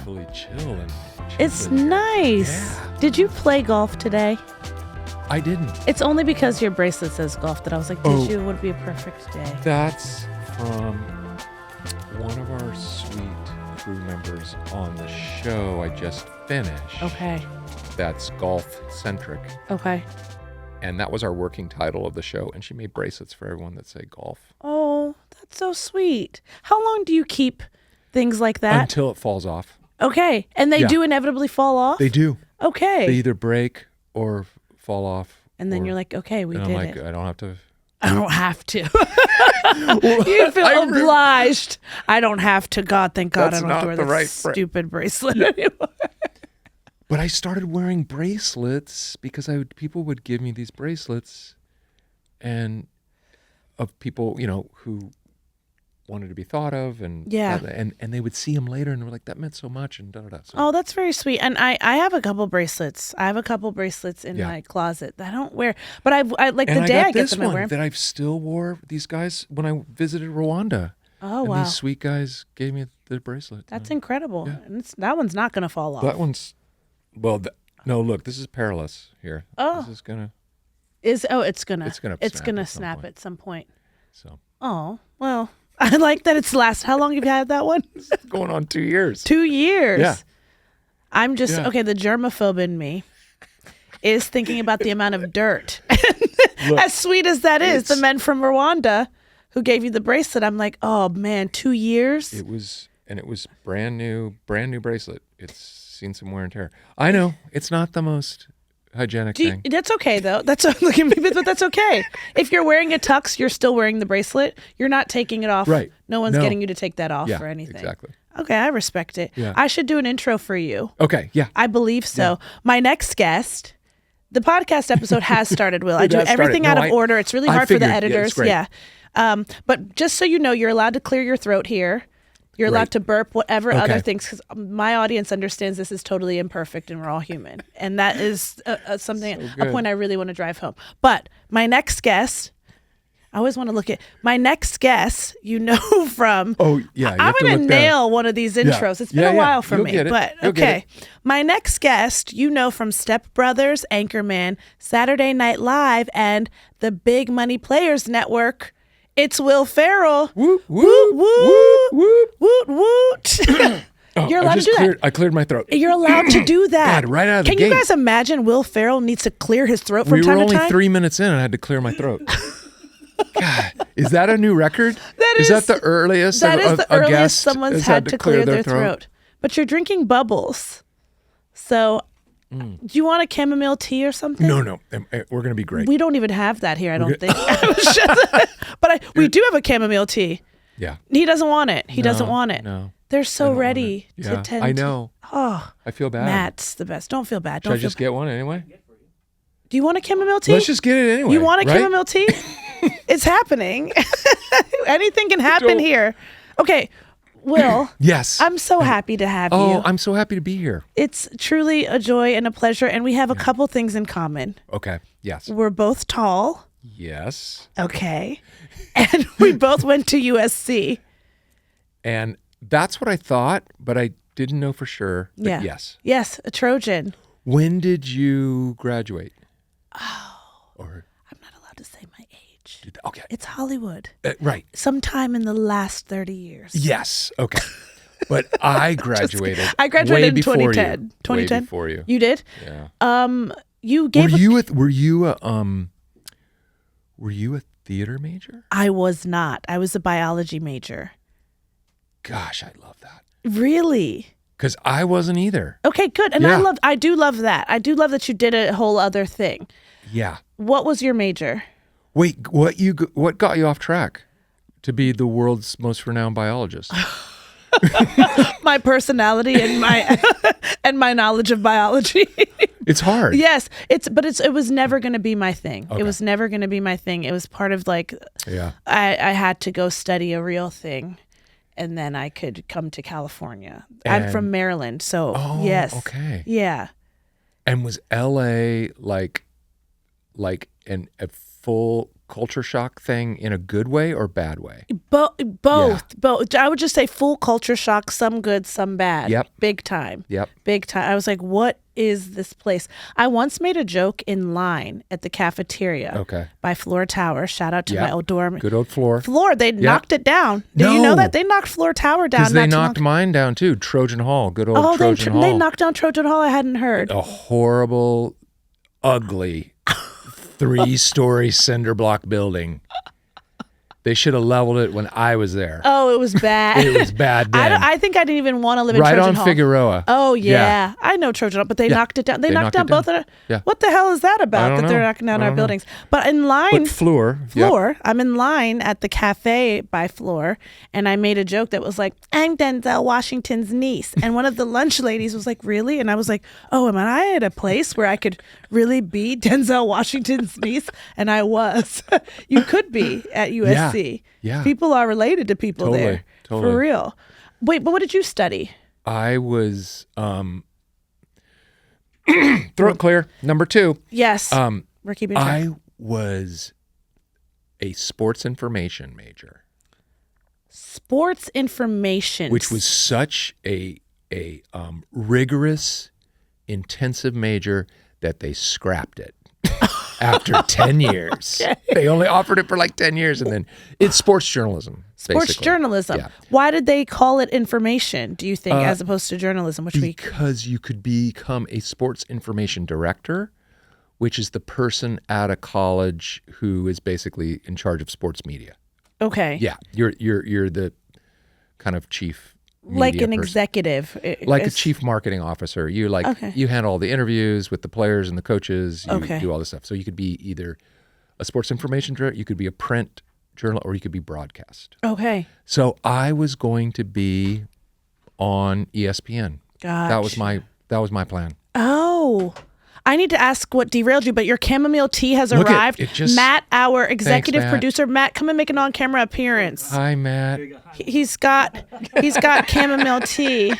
totally chill and It's nice. Yeah. Did you play golf today? I didn't. It's only because your bracelet says golf that I was like, did you? It would be a perfect day. That's from one of our sweet crew members on the show I just finished. Okay. That's golf centric. Okay. And that was our working title of the show. And she made bracelets for everyone that say golf. Oh, that's so sweet. How long do you keep things like that? Until it falls off. Okay. And they do inevitably fall off? They do. Okay. They either break or fall off. And then you're like, okay, we did it. I don't have to. I don't have to. You feel obliged. I don't have to. God, thank God I don't have to wear that stupid bracelet anymore. But I started wearing bracelets because people would give me these bracelets and of people, who wanted to be thought of and they would see them later and they were like, that meant so much and da-da-da. So, oh, that's very sweet. And I have a couple bracelets. I have a couple bracelets in my closet that I don't wear. But I like the day I get them, I wear them. That I still wore these guys when I visited Rwanda. Oh, and wow. these sweet guys gave me the bracelet. That's incredible. Yeah. And that one's not going to fall off. That one's, no, look, this is perilous here. Oh. This is going to. It's gonna snap at some point. So. Oh, well, I like that it's how long have you had that one? It's going on 2 years. 2 years. Yeah. I'm just okay. The germaphobe in me is thinking about the amount of dirt. Look, as sweet as that is, the men from Rwanda who gave you the bracelet, I'm like, oh man, 2 years. It was brand new bracelet. It's seen some wear and tear. I know it's not the most hygienic thing. That's okay though. But that's okay. If you're wearing a tux, you're still wearing the bracelet. You're not taking it off. Right. No one's getting you to take that off or anything. Exactly. Okay, I respect it. Yeah. I should do an intro for you. Okay, yeah. I believe so. Yeah. My next guest, the podcast episode has started, Will. I do everything out of order. It's really hard for the editors. Yeah. But just so you know, you're allowed to clear your throat here. You're allowed to burp, whatever other things, because my audience understands this is totally imperfect and we're all human. And that is a point I really want to drive home. But my next guest, I always want to look at my next guest, from. Oh, yeah. I'm going to nail one of these intros. Yeah. It's been a while for me. But okay. My next guest, from Step Brothers, Anchorman, Saturday Night Live, and the Big Money Players Network. It's Will Ferrell. Woot, woot, woot, woot, woot, woot. You're allowed to do that. I cleared my throat. You're allowed to do that. God, right out of the gate. Can you guys imagine Will Ferrell needs to clear his throat from time to time? We were only 3 minutes in and I had to clear my throat. God, is that a new record? Is that the earliest? That is the earliest someone's had to clear their throat. But you're drinking bubbles. So... Do you want a chamomile tea or something? No. We're going to be great. We don't even have that here, I don't think. But we do have a chamomile tea. Yeah. He doesn't want it. He doesn't want it. No. They're so ready to tend I know. Oh. I feel bad. Matt's the best. Don't feel bad. Should I just get one anyway? Do you want a chamomile tea? Let's just get it anyway. You want a chamomile tea? It's happening. Anything can happen here. Okay. Will. Yes. I'm so happy to have you. Oh, I'm so happy to be here. It's truly a joy and a pleasure, and we have a couple things in common. Okay. Yes. We're both tall. Yes. Okay. And we both went to USC. And that's what I thought, but I didn't know for sure. But yes. Yes, a Trojan. When did you graduate? I'm not allowed to say my age. Okay. It's Hollywood. Right. Sometime in the last 30 years. Yes. Okay. But I graduated. I graduated in 2010. 2010. Way before you. You did? Yeah. You gave. Were you a theater major? I was not. I was a biology major. Gosh, I love that. Really? Because I wasn't either. Okay, good. And I do love that. I do love that you did a whole other thing. Yeah. What was your major? Wait, what got you off track to be the world's most renowned biologist? My personality and my knowledge of biology. It's hard. Yes, it was never going to be my thing. Okay. It was never going to be my thing. It was part of I had to go study a real thing, and then I could come to California. I'm from Maryland, so yes. Okay. Yeah. And was LA like a full culture shock thing in a good way or bad way? Both. I would just say full culture shock, some good, some bad. Yep. Big time. Yep. Big time. I was like, what is this place? I once made a joke in line at the cafeteria by Floor Tower. Shout out to my old dorm. Good old Floor. They knocked it down. Did you know that? They knocked Floor Tower down. Because they knocked mine down too. Trojan Hall. Good old Trojan Hall. They knocked down Trojan Hall. I hadn't heard. A horrible, ugly 3-story cinder block building. They should have leveled it when I was there. Oh, it was bad. It was bad then. I think I didn't even want to live in Trojan Hall. Right on Figueroa. Oh, yeah. I know Trojan Hall, but they knocked it down. They knocked down both of them. What the hell is that about, that they're knocking down our buildings? But in line... But Floor. I'm in line at the cafe by Floor, and I made a joke that was like, I'm Denzel Washington's niece. And one of the lunch ladies was like, really? And I was like, oh, am I at a place where I could really be Denzel Washington's niece? And I was. You could be at USC. Yeah. People are related to people there. Totally. For real. Wait, but what did you study? I was throat clear. Number 2. Yes. We're keeping track. I was a sports information major. Sports information. Which was such a rigorous, intensive major that they scrapped it. After 10 years. Okay. They only offered it for like 10 years, and then it's sports journalism. Sports journalism. Yeah. Why did they call it information, do you think, as opposed to journalism? Because you could become a sports information director, which is the person at a college who is basically in charge of sports media. Okay. Yeah, you're the kind of chief media like an person. Executive. Like a chief marketing officer. You you handle all the interviews with the players and the coaches. You do all this stuff. So you could be either a sports information director, you could be a print journal, or you could be broadcast. Okay. So I was going to be on ESPN. Gotcha. That was my plan. Oh. I need to ask what derailed you, but your chamomile tea has arrived. Matt, our executive producer, Matt, come and make an on-camera appearance. Hi, Matt. He's got chamomile tea.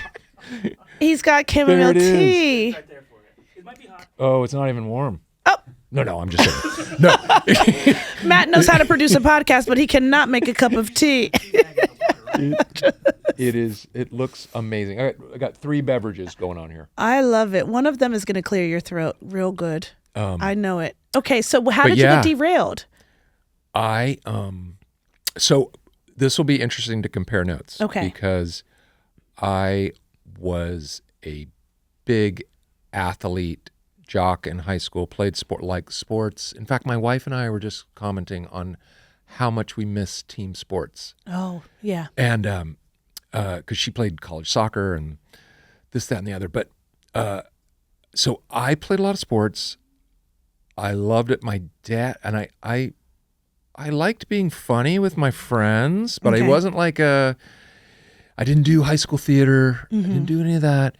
He's got chamomile tea. Right there for you. It might be hot. Oh, it's not even warm. Oh. No, I'm just saying. No. Matt knows how to produce a podcast, but he cannot make a cup of tea. It looks amazing. I got 3 beverages going on here. I love it. One of them is going to clear your throat real good. I know it. Okay, so how did you get derailed? So this will be interesting to compare notes. Okay. Because I was a big athlete, jock in high school, played sports. In fact, my wife and I were just commenting on how much we miss team sports. Oh, yeah. And because she played college soccer and this, that, and the other. But so I played a lot of sports. I loved it. My dad, and I liked being funny with my friends, but I wasn't like I didn't do high school theater. I didn't do any of that.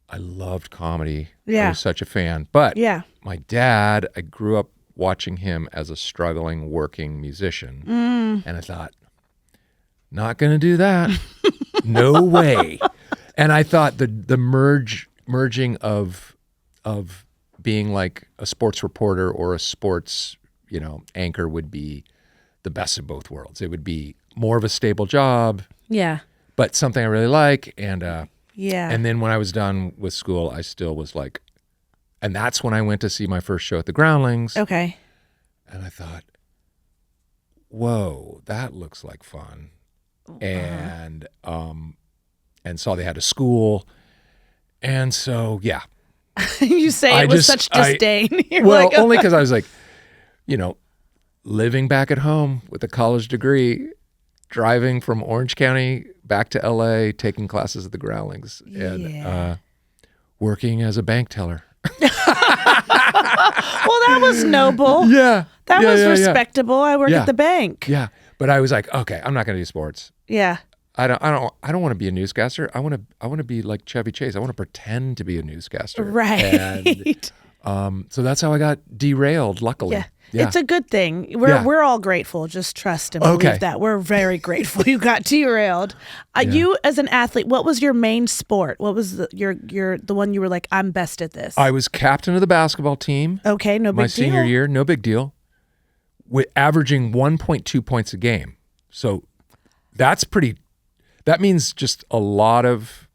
I loved comedy. Yeah. I was such a fan. But my dad, I grew up watching him as a struggling working musician. And I thought, not going to do that. No way. And I thought the merging of being like a sports reporter or a sports, anchor would be the best of both worlds. It would be more of a stable job. Yeah. But something I really like. And yeah. And then when I was done with school, I still was like, and that's when I went to see my first show at the Groundlings. Okay. And I thought, whoa, that looks like fun. And saw they had a school. And so, yeah. You say it with such disdain. Only because I was like, living back at home with a college degree, driving from Orange County back to LA, taking classes at the Groundlings, and working as a bank teller. Well, that was noble. Yeah. That was respectable. I work at the bank. Yeah. But I was like, okay, I'm not going to do sports. Yeah. I don't want to be a newscaster. I want to be like Chevy Chase. I want to pretend to be a newscaster. Right. And so that's how I got derailed, luckily. Yeah. It's a good thing. We're all grateful. Just trust and believe that. We're very grateful you got derailed. You as an athlete, what was your main sport? What was the one you were like, I'm best at this? I was captain of the basketball team. Okay, no big deal. My senior year, no big deal. averaging 1.2 points a game. So that means just a lot of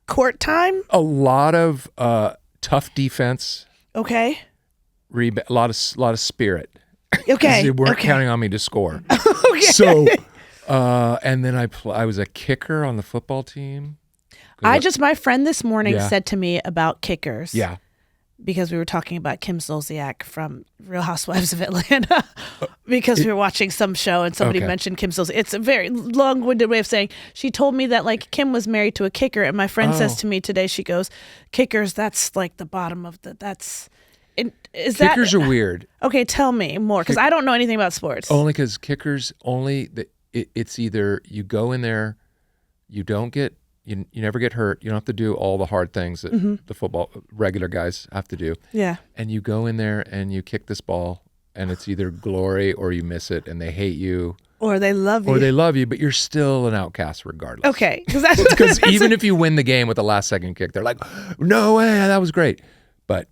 court time, a lot of tough defense. Okay. A lot of spirit. Okay. They weren't counting on me to score. Okay. So, and then I was a kicker on the football team. My friend this morning said to me about kickers. Yeah. Because we were talking about Kim Zolciak from Real Housewives of Atlanta, because we were watching some show and somebody mentioned Kim Zolciak. It's a very long-winded way of saying, she told me that like Kim was married to a kicker, and my friend says to me today, she goes, kickers, that's like the bottom of Kickers are weird. Okay, tell me more, because I don't know anything about sports. Only because kickers, it's either you go in there, you don't get, you never get hurt. You don't have to do all the hard things that the football regular guys have to do. Yeah. And you go in there and you kick this ball, and it's either glory or you miss it, and they hate you. Or they love you. But you're still an outcast regardless. Okay. Because even if you win the game with the last second kick, they're like, no way, that was great. But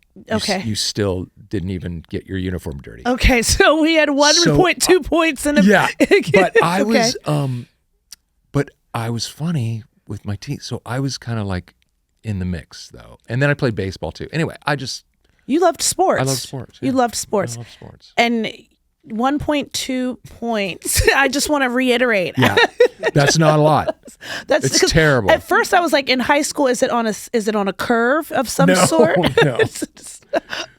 you still didn't even get your uniform dirty. Okay, so we had 1.2 points in a but I was I was funny with my team, so I was kind of like in the mix though. And then I played baseball too. Anyway, you loved sports. I loved sports. Yeah. You loved sports. I love sports. And 1.2 points. I just want to reiterate. Yeah, that's not a lot. It's terrible. At first, I was like, in high school, is it on a curve of some sort? No,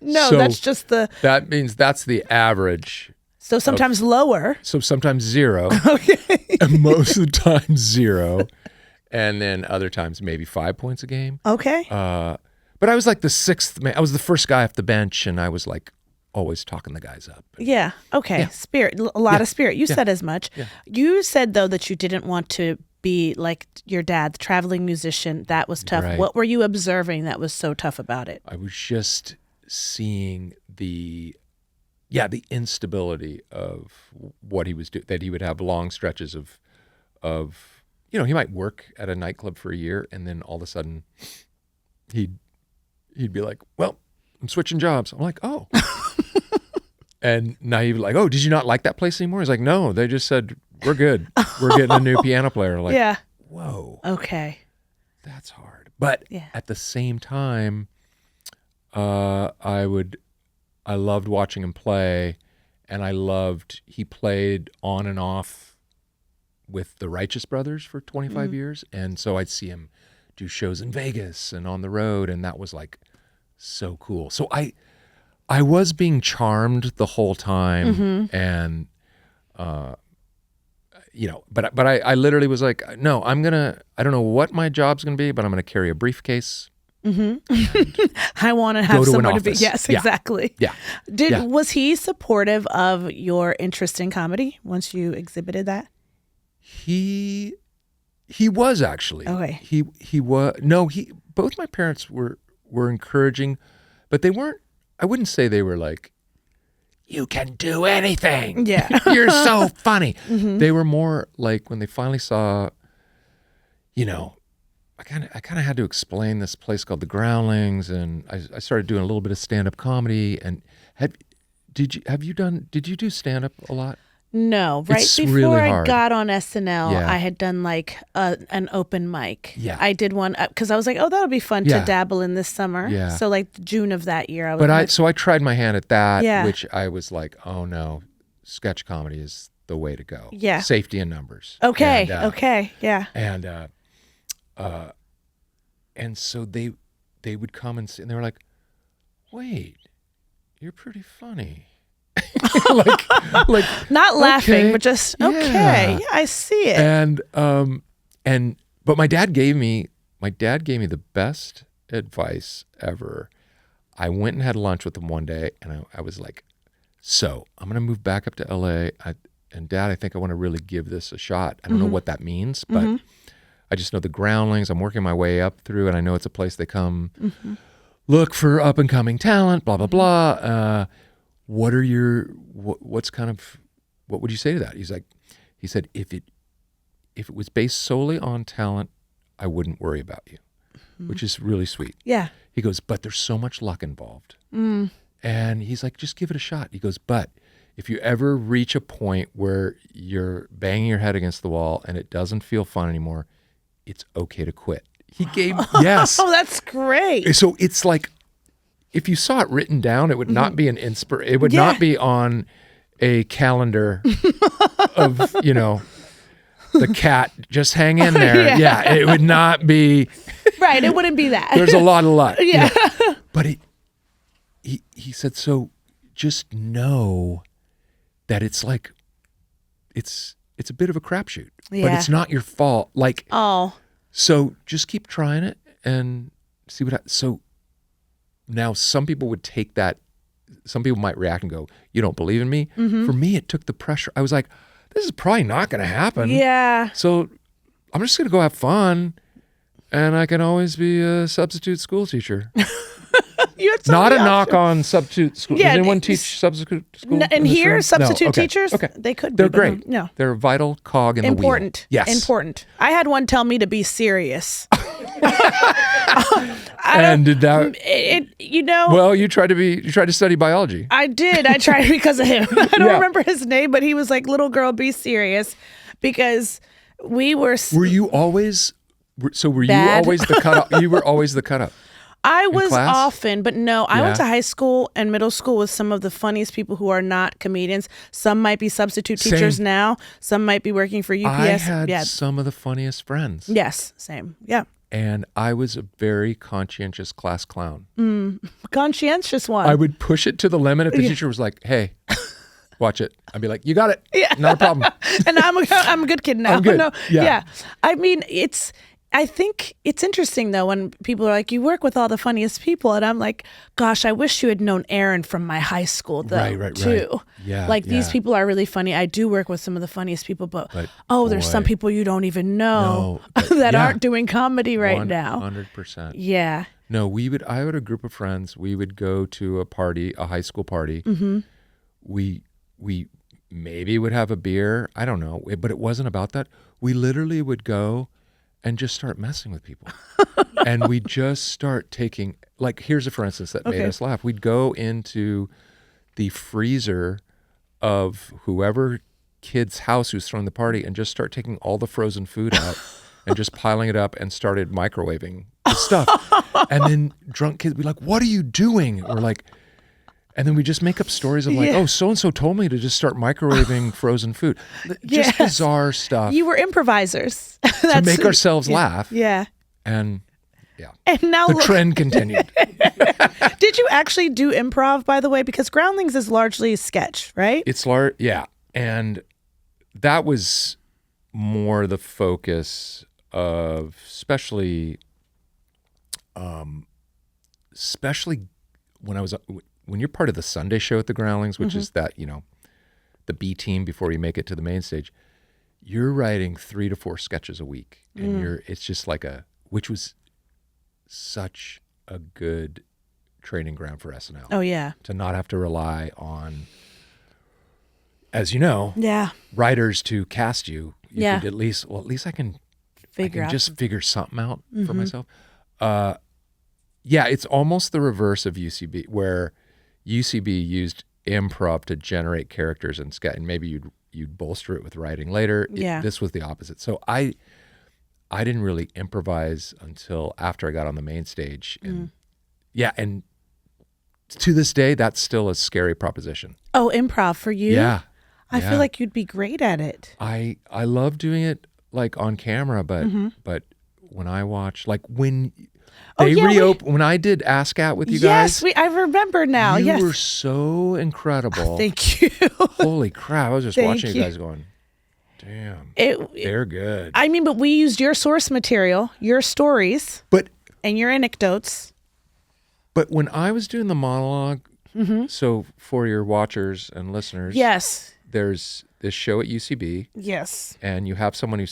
no. That's just That means that's the average. So sometimes lower. So sometimes 0. Okay. And most of the time 0, and then other times maybe 5 points a game. Okay. But I was like the 6th man. I was the first guy off the bench, and I was like always talking the guys up. Yeah. Okay. Yeah. Spirit. A lot of spirit. You said as much. Yeah. You said, though, that you didn't want to be like your dad, the traveling musician. That was tough. Right. What were you observing that was so tough about it? I was just seeing the instability of what he was doing, that he would have long stretches of, he might work at a nightclub for a year, and then all of a sudden he'd be like, well, I'm switching jobs. I'm like, oh. And now he'd be like, oh, did you not like that place anymore? He's like, no, they just said, we're good. We're getting a new piano player. Like, yeah. Whoa. Okay. That's hard. But at the same time, I loved watching him play, and he played on and off with the Righteous Brothers for 25 years. And so I'd see him do shows in Vegas and on the road, and that was like so cool. So I was being charmed the whole time, and but I literally was like, no, I don't know what my job's gonna be, but I'm gonna carry a briefcase. I want to have somewhere to be. Yes, exactly. Yeah. Was he supportive of your interest in comedy once you exhibited that? He was actually. Okay. He was. No, both my parents were encouraging, but they weren't. I wouldn't say they were like, you can do anything. Yeah. You're so funny. They were more like, when they finally saw, I kind of had to explain this place called the Groundlings, and I started doing a little bit of stand-up comedy. And did you do stand-up a lot? No, right it's before really I hard. got on SNL, I had done like an open mic. Yeah. I did one because I was like, oh, that'll be fun to dabble in this summer. Yeah. So like June of that year, I tried my hand at that, which I was like, oh no, sketch comedy is the way to go. Yeah. Safety in numbers. Okay. And, Yeah. And so they would come and they were like, wait, you're pretty funny. like not laughing, but just yeah. okay. Yeah, I see it. But my dad gave me the best advice ever. I went and had lunch with him one day, and I was like, so I'm gonna move back up to LA. And Dad, I think I want to really give this a shot. I don't know what that means, but I just know the Groundlings. I'm working my way up through, and I know it's a place they come look for up and coming talent. Blah blah blah. What would you say to that? He said, if it was based solely on talent, I wouldn't worry about you, which is really sweet. Yeah. He goes, but there's so much luck involved. And he's like, just give it a shot. He goes, but if you ever reach a point where you're banging your head against the wall and it doesn't feel fun anymore, it's okay to quit. He gave, yes. Oh, that's great. So it's like, if you saw it written down, it would not be an inspiration. It would not be on a calendar of, you know, the cat, just hang in there. Yeah, it would not be. Right, it wouldn't be that. There's a lot of luck. Yeah. You know? But he said, so just know that it's like, it's a bit of a crapshoot, but it's not your fault. Like, so just keep trying it and see what happens. So now some people would take that, some people might react and go, you don't believe in me? Mm-hmm. For me, it took the pressure. I was like, this is probably not going to happen. Yeah. So I'm just going to go have fun, and I can always be a substitute school teacher. Not a knock on substitute school. Yeah, Does anyone teach substitute school? And here, room? substitute teachers, they could be. They're great. No. They're a vital cog in the wheel. Important. Yes. Important. I had one tell me to be serious. And did that? You know. Well, you tried to study biology. I did. I tried because of him. I don't remember his name, but he was like, "Little girl, be serious," because we were. Were you always? So were bad? You always the cutout? You were always the cutout. I was often, but no, I went to high school and middle school with some of the funniest people who are not comedians. Some might be substitute teachers now. Some might be working for UPS. I had some of the funniest friends. Yes, same. Yeah. And I was a very conscientious class clown. Conscientious one. I would push it to the limit if the teacher was like, hey, watch it. I'd be like, you got it. Yeah. Not a problem. And I'm a good kid now. I'm good. No, yeah. I mean, I think it's interesting, though, when people are like, you work with all the funniest people. And I'm like, gosh, I wish you had known Aaron from my high school, though, too. Right. Yeah. Like, these people are really funny. I do work with some of the funniest people, but there's some people you don't even know that aren't doing comedy right now. 100%. Yeah. No, I had a group of friends. We would go to a party, a high school party. Mm-hmm. We maybe would have a beer. I don't know. But it wasn't about that. We literally would go and just start messing with people. And we just start taking, like, here's a for instance that made us laugh. We'd go into the freezer of whoever kid's house who's throwing the party and just start taking all the frozen food out and just piling it up and started microwaving the stuff. And then drunk kids would be like, what are you doing? We're like, and then we just make up stories of like, oh, so-and-so told me to just start microwaving frozen food. Just bizarre stuff. You were improvisers. To make ourselves laugh. Yeah. And now the trend continued. Did you actually do improv, by the way? Because Groundlings is largely sketch, right? It's yeah. And that was more the focus of especially when you're part of the Sunday show at the Groundlings, which is that, the B team before you make it to the main stage, you're writing 3 to 4 sketches a week. And it's just like which was such a good training ground for SNL. Oh, yeah. To not have to rely on, as you know, writers to cast you. You could at least I can figure something out for myself. It's almost the reverse of UCB, where UCB used improv to generate characters and sketch, and maybe you'd bolster it with writing later. This was the opposite. So I didn't really improvise until after I got on the main stage. And and to this day, that's still a scary proposition. Oh, improv for you? Yeah. I feel like you'd be great at it. I love doing it like on camera, but when I watch, like when they reopened, when I did ASCAT with you guys. Yes, I remember now. You were so incredible. Thank you. Holy crap. I was just watching you guys going, damn, they're good. I mean, but we used your source material, your stories, and your anecdotes. But when I was doing the monologue, so for your watchers and listeners, there's this show at UCB. Yes. And you have someone who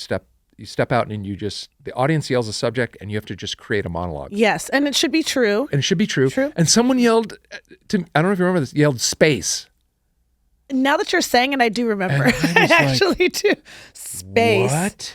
you step out and the audience yells a subject and you have to just create a monologue. Yes, and it should be true. And someone yelled, I don't know if you remember this, yelled space. Now that you're saying it, I do remember. I actually do. Space. What?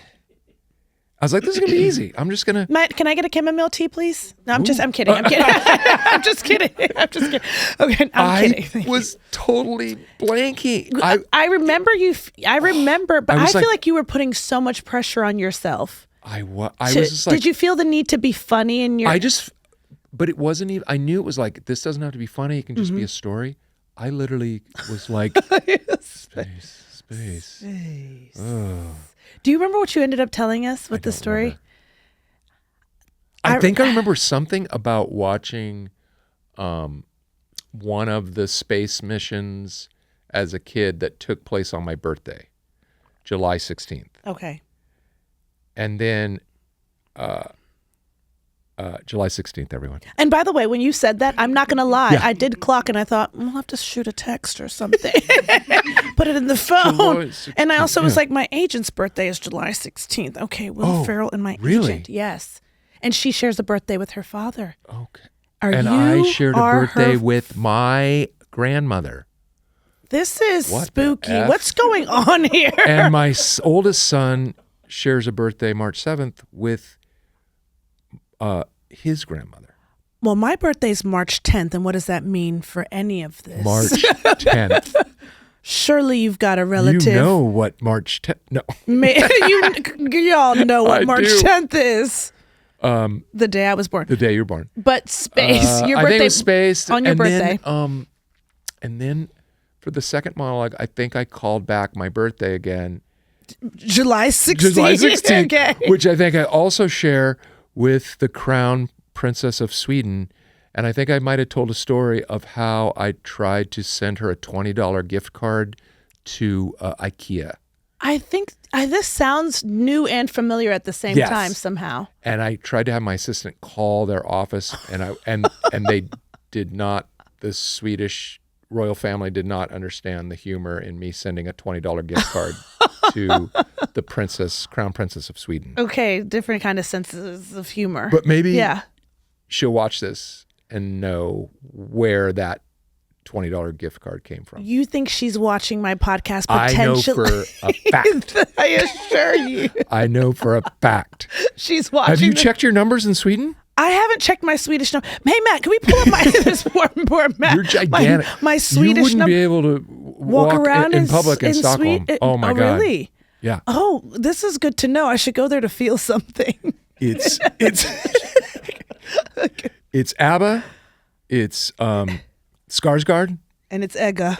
I was like, this is going to be easy. I'm just going to... Matt, can I get a chamomile tea, please? No, I'm kidding. I'm kidding. I'm just kidding. Okay, I'm kidding. I was totally blanking. I remember but I feel like you were putting so much pressure on yourself. I was just like... Did you feel the need to be funny in your... But it wasn't even... I knew it was like, this doesn't have to be funny. It can just be a story. I literally was like, space. Oh. Do you remember what you ended up telling us with the story? Remember. I think I remember something about watching one of the space missions as a kid that took place on my birthday, July 16th. Okay. And then July 16th, everyone. And by the way, when you said that, I'm not going to lie. I did clock and I thought, we'll have to shoot a text or something. Put it in the phone. And I also was like, my agent's birthday is July 16th. Okay, Will Ferrell and my agent. Yes. And she shares a birthday with her father. Okay. I shared a birthday with my grandmother. This is spooky. What's going on here? And my oldest son shares a birthday March 7th with his grandmother. Well, my birthday's March 10th, and what does that mean for any of this? March 10th. Surely you've got a relative. You know what March 10th... No. Y'all know what March 10th is. The day I was born. The day you were born. But space. Your birthday. I think it was space. On your birthday. And then for the second monologue, I think I called back my birthday again. July 16th. July 16th. Okay. Which I think I also share with the Crown Princess of Sweden. And I think I might have told a story of how I tried to send her a $20 gift card to IKEA. I think this sounds new and familiar at the same time somehow. And I tried to have my assistant call their office, and they did not. The Swedish royal family did not understand the humor in me sending a $20 gift card to the Crown Princess of Sweden. Okay, different kind of senses of humor. But maybe she'll watch this and know where that $20 gift card came from. You think she's watching my podcast potentially? I know for a fact. I assure you. I know for a fact. She's watching. Have you checked your numbers in Sweden? I haven't checked my Swedish number. Hey, Matt, can we pull up my this poor Matt? You're gigantic. My Swedish number. You wouldn't be able to walk around in public in Stockholm. Oh, my God. Really? Yeah. Oh, this is good to know. I should go there to feel something. It's it's ABBA. It's Skarsgård. And it's Egga.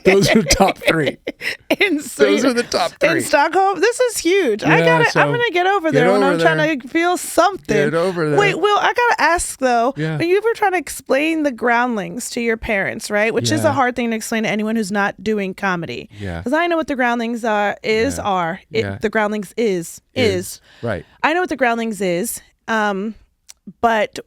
Those are the top three. Those are the top three. In Stockholm? This is huge. I'm going to get over there when I'm trying to feel something. Get over there. Wait, Will, I got to ask, though. Yeah. When you were trying to explain the Groundlings to your parents, right? Which is a hard thing to explain to anyone who's not doing comedy. Yeah. Because I know what the Groundlings The Groundlings is. Right. I know what the Groundlings is. But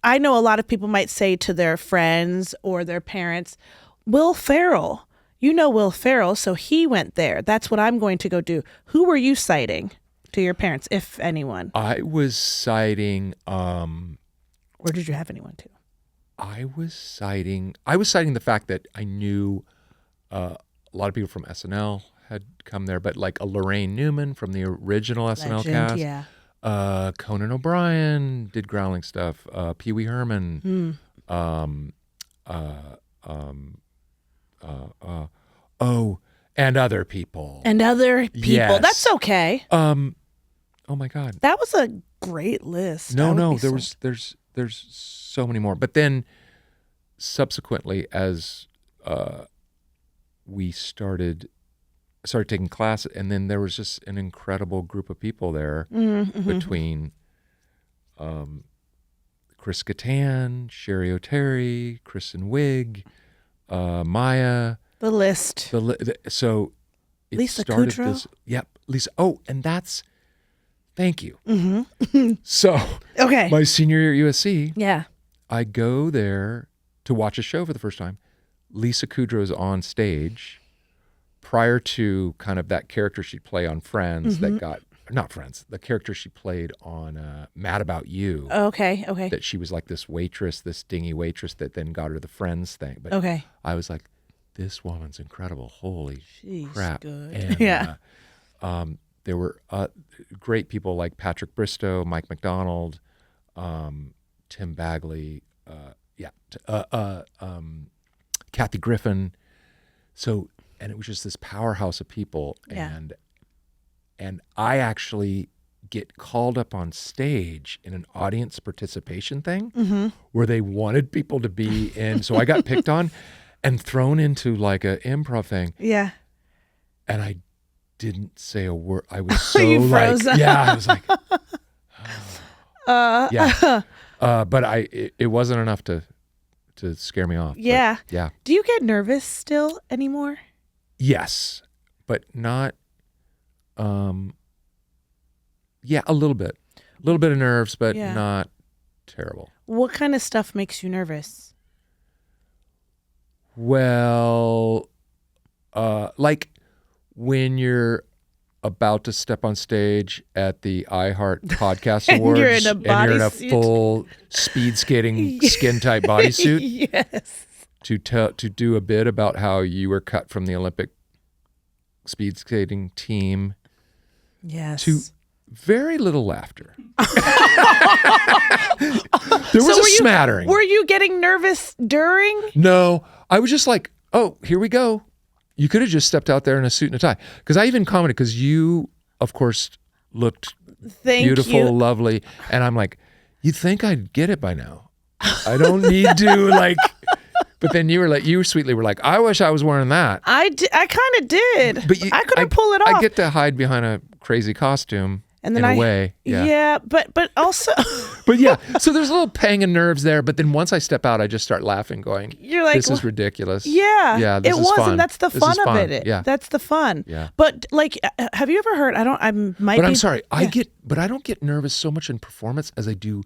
I know a lot of people might say to their friends or their parents, Will Ferrell. You know Will Ferrell, so he went there. That's what I'm going to go do. Who were you citing to your parents, if anyone? I was citing... or did you have anyone to? I was citing the fact that I knew a lot of people from SNL had come there, but like a Lorraine Newman from the original SNL cast. Yeah. Conan O'Brien did Groundling stuff. Pee Wee Herman. And other people. Yes. That's okay. Oh my God. That was a great list. No. There's so many more. But then subsequently, as we started taking classes, and then there was just an incredible group of people there between Chris Kattan, Sherry O'Terry, Kristen Wiig, Maya. The list. So it Lisa started Kudrow? this. Yep, Lisa. Oh, and that's thank you. So my senior year at USC, I go there to watch a show for the first time. Lisa Kudrow is on stage. Prior to kind of that character she'd play on Friends the character she played on Mad About You. Okay. That she was like this waitress, this dingy waitress that then got her the Friends thing. But I was like, this woman's incredible. Holy crap. Good. And, there were great people like Patrick Bristow, Mike McDonald, Tim Bagley, Kathy Griffin. So, and it was just this powerhouse of people. And I actually get called up on stage in an audience participation thing where they wanted people to be in. So I got picked on and thrown into like an improv thing. Yeah. And I didn't say a word. I was so You like, froze up. yeah, I was like, but it wasn't enough to scare me off. Yeah. But, yeah. Do you get nervous still anymore? Yes, but not, yeah, a little bit of nerves, but not terrible. What kind of stuff makes you nervous? Well, like when you're about to step on stage at the iHeart Podcast Awards you're in a and you're in a full speed skating skin tight bodysuit. Yes. To do a bit about how you were cut from the Olympic speed skating team. Yes. To very little laughter. There was a smattering. Were you getting nervous during? No, I was just like, oh, here we go. You could have just stepped out there in a suit and a tie. Because I even commented, because you, of course, looked beautiful, lovely. And I'm like, you'd think I'd get it by now. I don't need to, like... But then you sweetly were like, I wish I was wearing that. I kind of did. But I couldn't pull it off. I get to hide behind a crazy costume and then in a way. Yeah, but also... But yeah, so there's a little pang of nerves there. But then once I step out, I just start laughing, going, "You're like, this is ridiculous." Yeah, this it is was, fun. And that's the fun of it. Yeah, that's the fun. Yeah. But like, have you ever heard? I'm sorry. I don't get nervous so much in performance as I do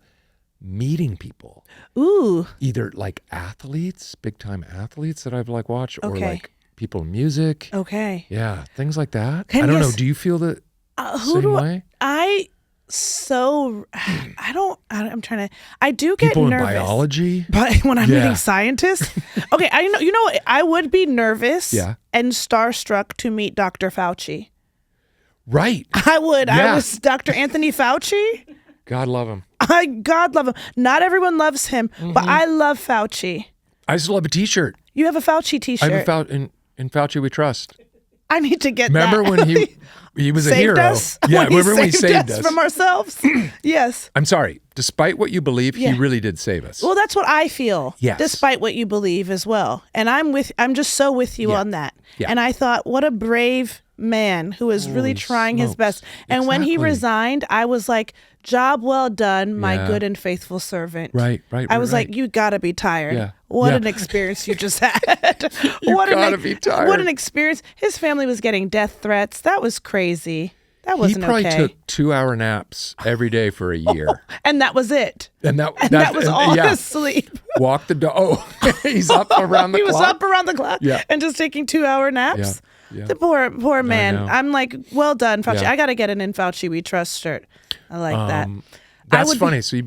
meeting people. Ooh. Either like athletes, big time athletes that I've like watched, or like people in music. Okay. Yeah, things like that. I don't know. Do you feel the same way? I do get people nervous. In biology? But when I'm meeting scientists. Okay, I would be nervous and starstruck to meet Dr. Fauci. Right. I would. Yeah. I was Dr. Anthony Fauci. God love him. God love him. Not everyone loves him, but I love Fauci. I just love a t-shirt. You have a Fauci t-shirt. I have in Fauci we trust. I need to get Remember that. when he was a hero? Us? Yeah, remember when he saved us from ourselves? Yes. I'm sorry. Despite what you believe, he really did save us. Well, that's what I feel. Yes. Despite what you believe as well. And I'm just so with you on that. Yeah. And I thought, what a brave man who is really trying his best. And when he resigned, I was like, job well done, my good and faithful servant. Right. I was like, you gotta be tired. Yeah. What an experience you just had. Be tired. What an experience. His family was getting death threats. That was crazy. That wasn't okay. He probably took 2-hour naps every day for a year. And that was it. And that was all his sleep. Walk the dog. Oh, he's up around the clock. He was up around the clock and just taking 2-hour naps. Yeah. The poor man. I'm like, well done, Fauci. Yeah. I got to get an In Fauci We Trust shirt. I like that. That's funny. So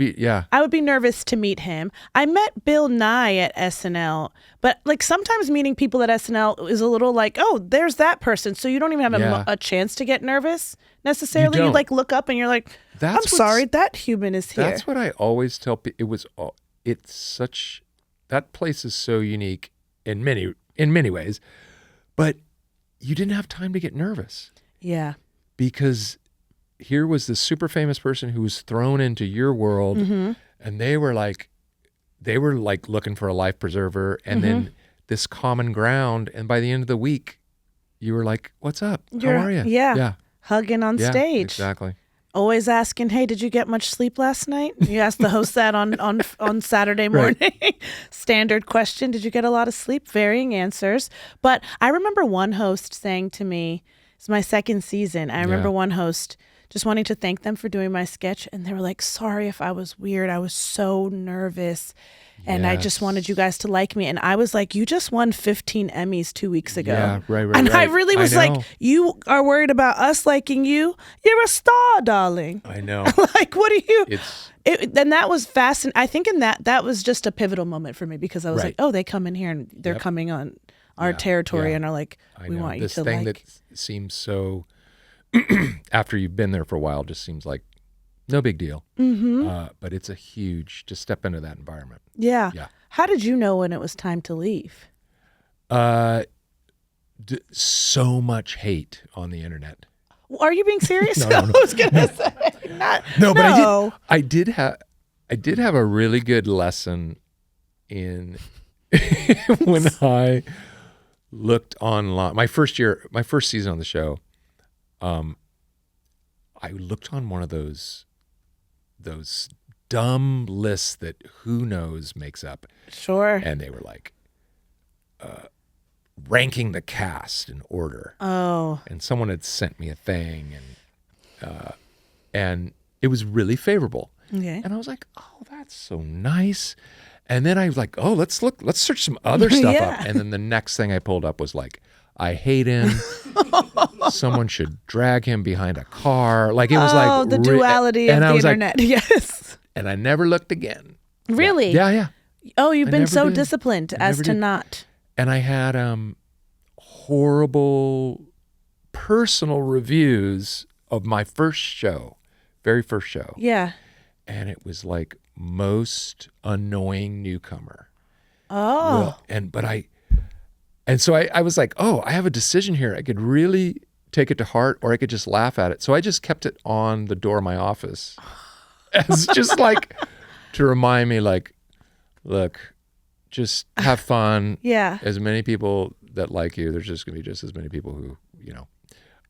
I would be nervous to meet him. I met Bill Nye at SNL, but like sometimes meeting people at SNL is a little like, oh, there's that person. So you don't even have a chance to get nervous necessarily. You like look up and you're like, I'm sorry, that human is here. That's what I always tell people. That place is so unique in many ways, but you didn't have time to get nervous. Yeah. Because here was this super famous person who was thrown into your world, and they were like looking for a life preserver, and then this common ground. And by the end of the week, you were like, "What's up? How are you?" Yeah. Hugging on stage. Exactly. Always asking, "Hey, did you get much sleep last night?" You asked the host that on Saturday morning. Right. Standard question: did you get a lot of sleep? Varying answers. But I remember one host saying to me, "It's my second season." I remember one host just wanting to thank them for doing my sketch, and they were like, "Sorry if I was weird. I was so nervous, and I just wanted you guys to like me." And I was like, "You just won 15 Emmys 2 weeks ago." Yeah, right. And I really was like, "You are worried about us liking you? You're a star, darling." I know. Like, what are you? And that was fascinating. I think in that was just a pivotal moment for me, because I was like, "Oh, they come in here and they're coming on our territory and are like, we want you this to thing like." that seems so after you've been there for a while, just seems like no big deal. But it's to step into that environment. Yeah. How did you know when it was time to leave? So much hate on the internet. Are you being serious? No. I was gonna say but I did have a really good lesson in when I looked online. My first season on the show, I looked on one of those dumb lists that who knows makes up. Sure. And they were like, ranking the cast in order. Oh. And someone had sent me a thing, and it was really favorable. Okay. And I was like, oh, that's so nice. And then I was like, oh, let's search some other stuff up. And then the next thing I pulled up was like, I hate him. Someone should drag him behind a car. Like it was like the duality of the internet. Like, yes. And I never looked again. Really? Yeah. Oh, you've been so disciplined as to not. And I had horrible personal reviews of my very first show. Yeah. And it was like most annoying newcomer. Oh. So I was like, oh, I have a decision here. I could really take it to heart, or I could just laugh at it. So I just kept it on the door of my office as just like to remind me, like, look, just have fun. Yeah. As many people that like you, there's just going to be just as many people who,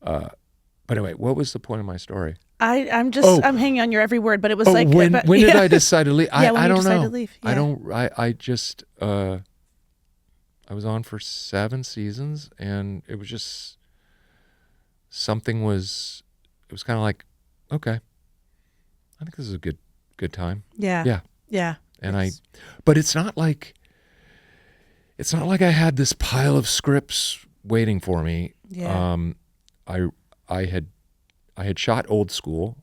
but anyway, what was the point of my story? I'm hanging on your every word, but it was when did I decide to leave? I don't know. To leave. Yeah. I was on for 7 seasons, and it was just it was kind of like, okay, I think this is a good time. Yeah. And but it's not like I had this pile of scripts waiting for me. Yeah. I had shot Old School,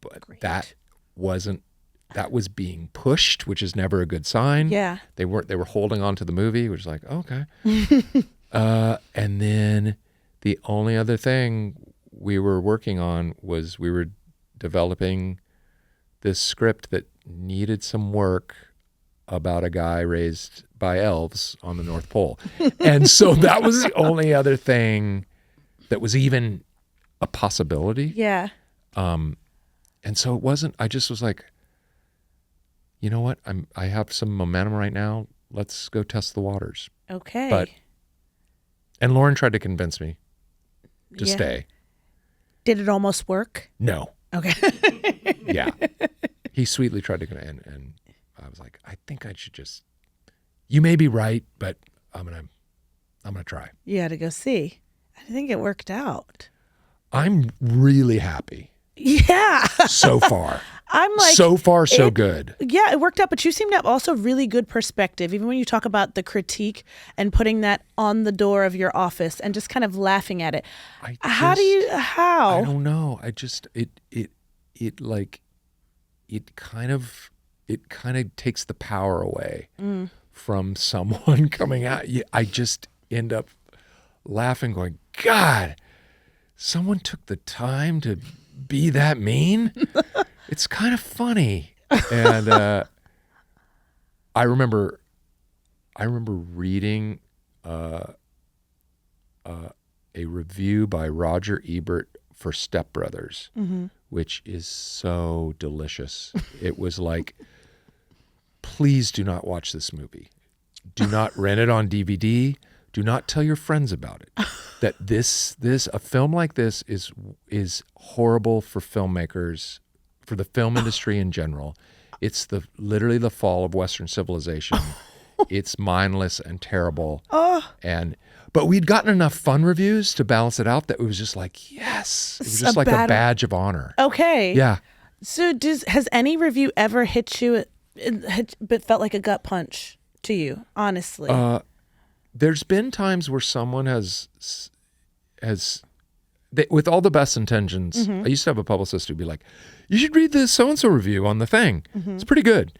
but Great. that was being pushed, which is never a good sign. Yeah. They were holding on to the movie, which is like, okay. And then the only other thing we were working on was we were developing this script that needed some work about a guy raised by elves on the North Pole. And so that was the only other thing that was even a possibility. Yeah. And so it wasn't, I just was like, you know what? I have some momentum right now. Let's go test the waters. Okay. And Lauren tried to convince me to stay. Did it almost work? No. Okay. Yeah. He sweetly tried to, and I was like, I think I should just, you may be right, but I'm going to try. You had to go see. I think it worked out. I'm really happy. Yeah. So far. I'm like, so far, so good. Yeah, it worked out. But you seem to have also really good perspective, even when you talk about the critique and putting that on the door of your office and just kind of laughing at it. How? I don't know. I just, it kind of takes the power away from someone coming out. I just end up laughing, going, God, someone took the time to be that mean. It's kind of funny. And I remember reading a review by Roger Ebert for Step Brothers, which is so delicious. It was like, please do not watch this movie. Do not rent it on DVD. Do not tell your friends about it. That a film like this is horrible for filmmakers, for the film industry in general. It's literally the fall of Western civilization. It's mindless and terrible. But we'd gotten enough fun reviews to balance it out that it was just like, yes. It was just like a badge of honor. Okay. Yeah. So has any review ever hit you but felt like a gut punch to you, honestly? There's been times where someone has with all the best intentions. I used to have a publicist who'd be like, you should read the so-and-so review on the thing. It's pretty good.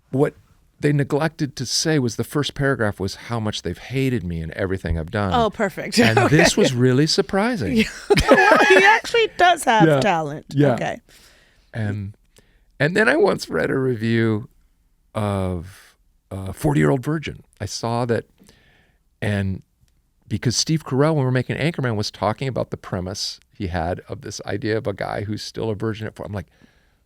What they neglected to say was the first paragraph was how much they've hated me and everything I've done. Oh, perfect. And this was really surprising. Well, he actually does have talent. Yeah. Okay. And then I once read a review of 40-Year-Old Virgin. I saw that, and because Steve Carell, when we were making Anchorman, was talking about the premise he had of this idea of a guy who's still a virgin at 4. I'm like,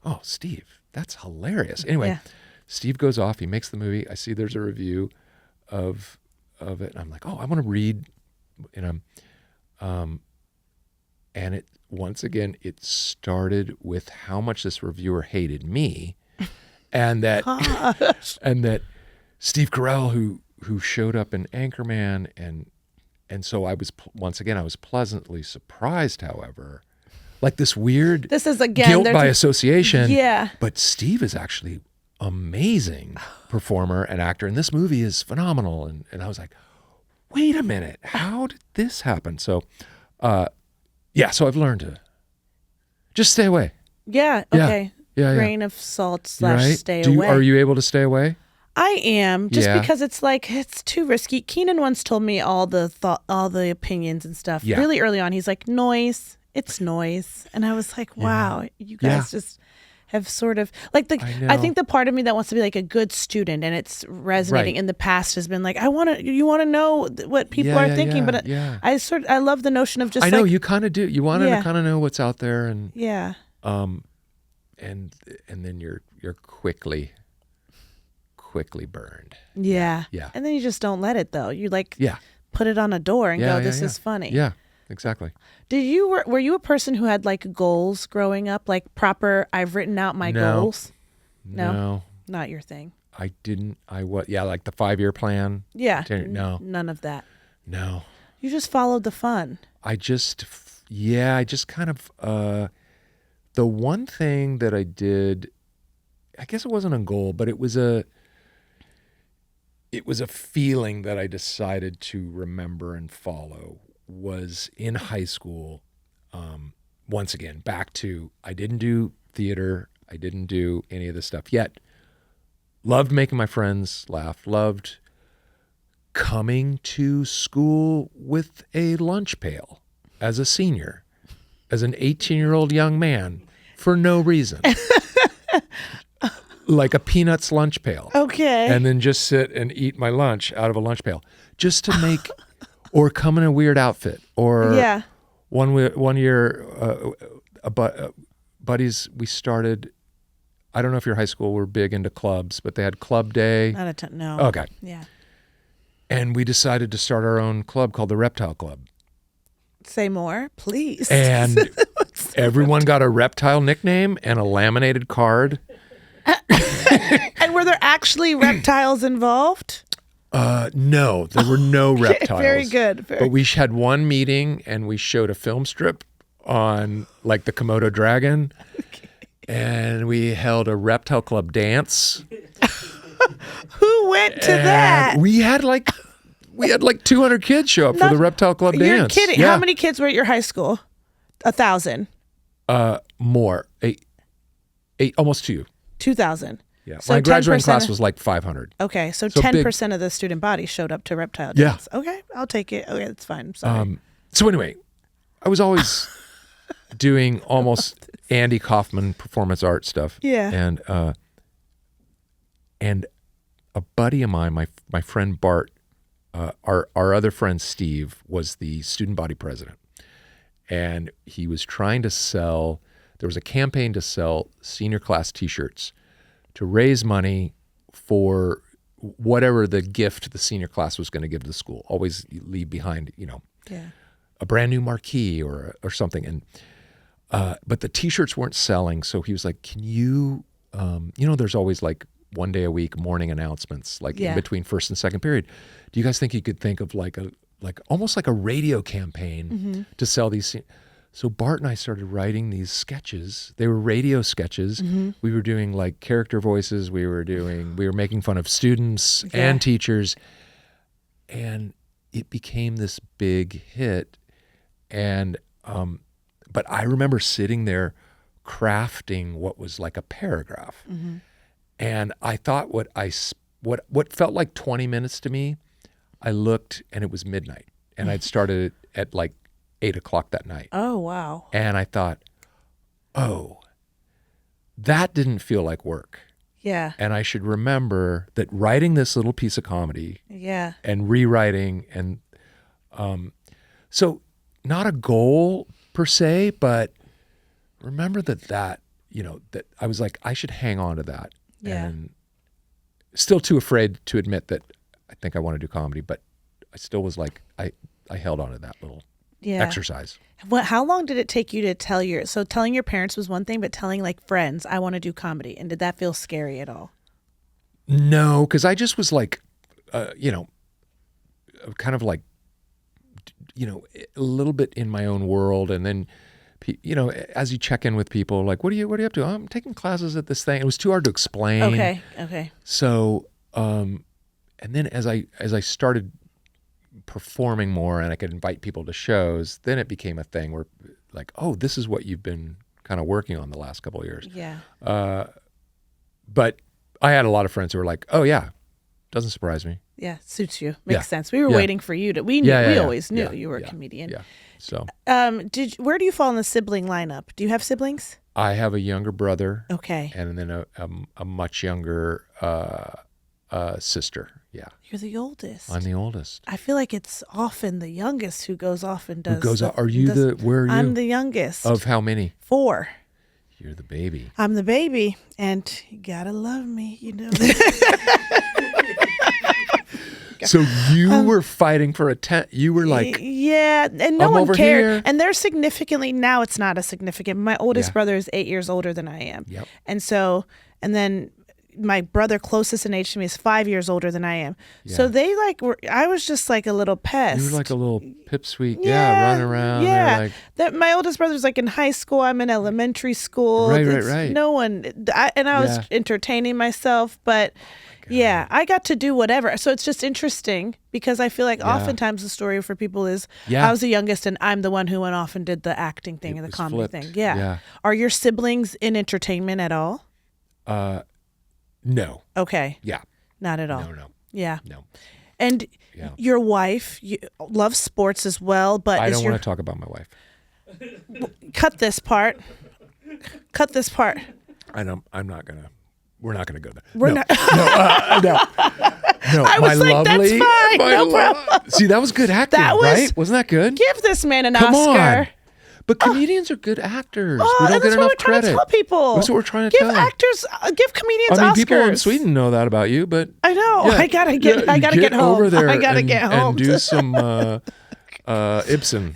oh, Steve, that's hilarious. Anyway, Steve goes off. He makes the movie. I see there's a review of it. And I'm like, oh, I want to read. And it once again, it started with how much this reviewer hated me, and that Steve Carell, who showed up in Anchorman, and so I was once again I was pleasantly surprised. However, like this weird guilt by association. Yeah. But Steve is actually amazing performer and actor, and this movie is phenomenal. And I was like, wait a minute, how did this happen? So, so I've learned to just stay away. Yeah. Okay. Yeah. Grain of salt / stay away. Are you able to stay away? I am, just because it's like, it's too risky. Keenan once told me all the opinions and stuff really early on. He's like, noise, it's noise. And I was like, wow, you guys just have sort of like I think the part of me that wants to be like a good student and it's resonating in the past has been like, you want to know what people are thinking. But I love the notion of just, I know you kind of do. You want to kind of know what's out there, and and then you're quickly burned. Yeah. And then you just don't let it though. You put it on a door and go, this is funny. Yeah, exactly. Were you a person who had like goals growing up, like proper, I've written out my goals? No. Not your thing. I didn't. Like the 5-year plan. Yeah. No. None of that. No. You just followed the fun. I just kind of, the one thing that I did, I guess it wasn't a goal, but it was a feeling that I decided to remember and follow, was in high school. Once again, back to, I didn't do theater. I didn't do any of this stuff yet. Loved making my friends laugh. Loved coming to school with a lunch pail as a senior, as an 18-year-old young man, for no reason. Like a Peanuts lunch pail. Okay. And then just sit and eat my lunch out of a lunch pail. Just to make, or come in a weird outfit. Or one year, buddies, we started, I don't know if your high school were big into clubs, but they had club day. Not a ton, no. Okay. Yeah. And we decided to start our own club called the Reptile Club. Say more, please. And everyone got a reptile nickname and a laminated card. And were there actually reptiles involved? No, there were no reptiles. Very good. But we had one meeting and we showed a film strip on like the Komodo dragon. Okay. And we held a reptile club dance. Who went to that? We had like 200 kids show up for the reptile club dance. You're kidding. Yeah. How many kids were at your high school? 1,000. More. Eight, almost 2,000. Yeah. So my graduating class was like 500. Okay, so 10% of the student body showed up to reptile dance. Yeah. Okay, I'll take it. Okay, that's fine. Sorry. So anyway, I was always doing almost Andy Kaufman performance art stuff. Yeah. And a buddy of mine, my friend Bart, our other friend Steve, was the student body president. And he was trying to sell, there was a campaign to sell senior class t-shirts to raise money for whatever the gift the senior class was going to give to the school. Always leave behind, a brand new marquee or something. And but the t-shirts weren't selling, so he was like, "Can you, there's always like one day a week morning announcements, like in between first and second period. Do you guys think you could think of like almost like a radio campaign to sell these?" So Bart and I started writing these sketches. They were radio sketches. We were doing like character voices. We were making fun of students and teachers. And it became this big hit. And, but I remember sitting there crafting what was like a paragraph. And I thought what what felt like 20 minutes to me, I looked and it was midnight, and I'd started at like 8 o'clock that night. Oh, wow. And I thought, oh, that didn't feel like work. Yeah. And I should remember that writing this little piece of comedy and rewriting and so not a goal per se, but remember that I was like, I should hang on to that. Yeah. And still too afraid to admit that I think I want to do comedy, but I still was like, I held on to that little exercise. How long did it take you to telling your parents was one thing, but telling like friends, I want to do comedy. And did that feel scary at all? No, because I just was like, kind of like, a little bit in my own world. And then, as you check in with people, like, what are you up to? Oh, I'm taking classes at this thing. It was too hard to explain. Okay. So, and then as I started performing more and I could invite people to shows, then it became a thing where like, oh, this is what you've been kind of working on the last couple of years. Yeah. But I had a lot of friends who were like, oh yeah, doesn't surprise me. Yeah, suits you. Makes sense. We were waiting for you to. We always knew you were a comedian. Yeah. So, where do you fall in the sibling lineup? Do you have siblings? I have a younger brother. Okay. And then a much younger sister. Yeah. You're the oldest. I'm the oldest. I feel like it's often the youngest who goes off and does. Are you where are you? I'm the youngest. Of how many? 4. You're the baby. I'm the baby, and you gotta love me, So you were fighting for a tent. You were like, yeah, and no one cared. Here. And they're significantly, now it's not as significant. My oldest brother is 8 years older than I am. Yep. And then my brother closest in age to me is 5 years older than I am. Yeah. So they I was just like a little pest. You were like a little pipsqueak, running around. Yeah. My oldest brother's like in high school. I'm in elementary school. Right. No one, I was entertaining myself, but I got to do whatever. So it's just interesting because I feel like oftentimes the story for people is I was the youngest and I'm the one who went off and did the acting thing and the comedy thing. Yeah. Are your siblings in entertainment at all? No. Okay. Yeah. Not at all. No. Yeah. No. And your wife loves sports as well, but I don't want to talk about my wife. Cut this part. I'm not gonna. We're not gonna go there. We're not. No. I was like, lovely, that's fine. No problem. See, that was good acting, right? Wasn't that good? Give this man an Come Oscar. On. But comedians are good actors. We don't get enough credit. Tell people. That's what we're trying to tell. Give comedians Oscars. People in Sweden know that about you, but I know. I gotta get home. Over there I gotta get home and do some Ibsen.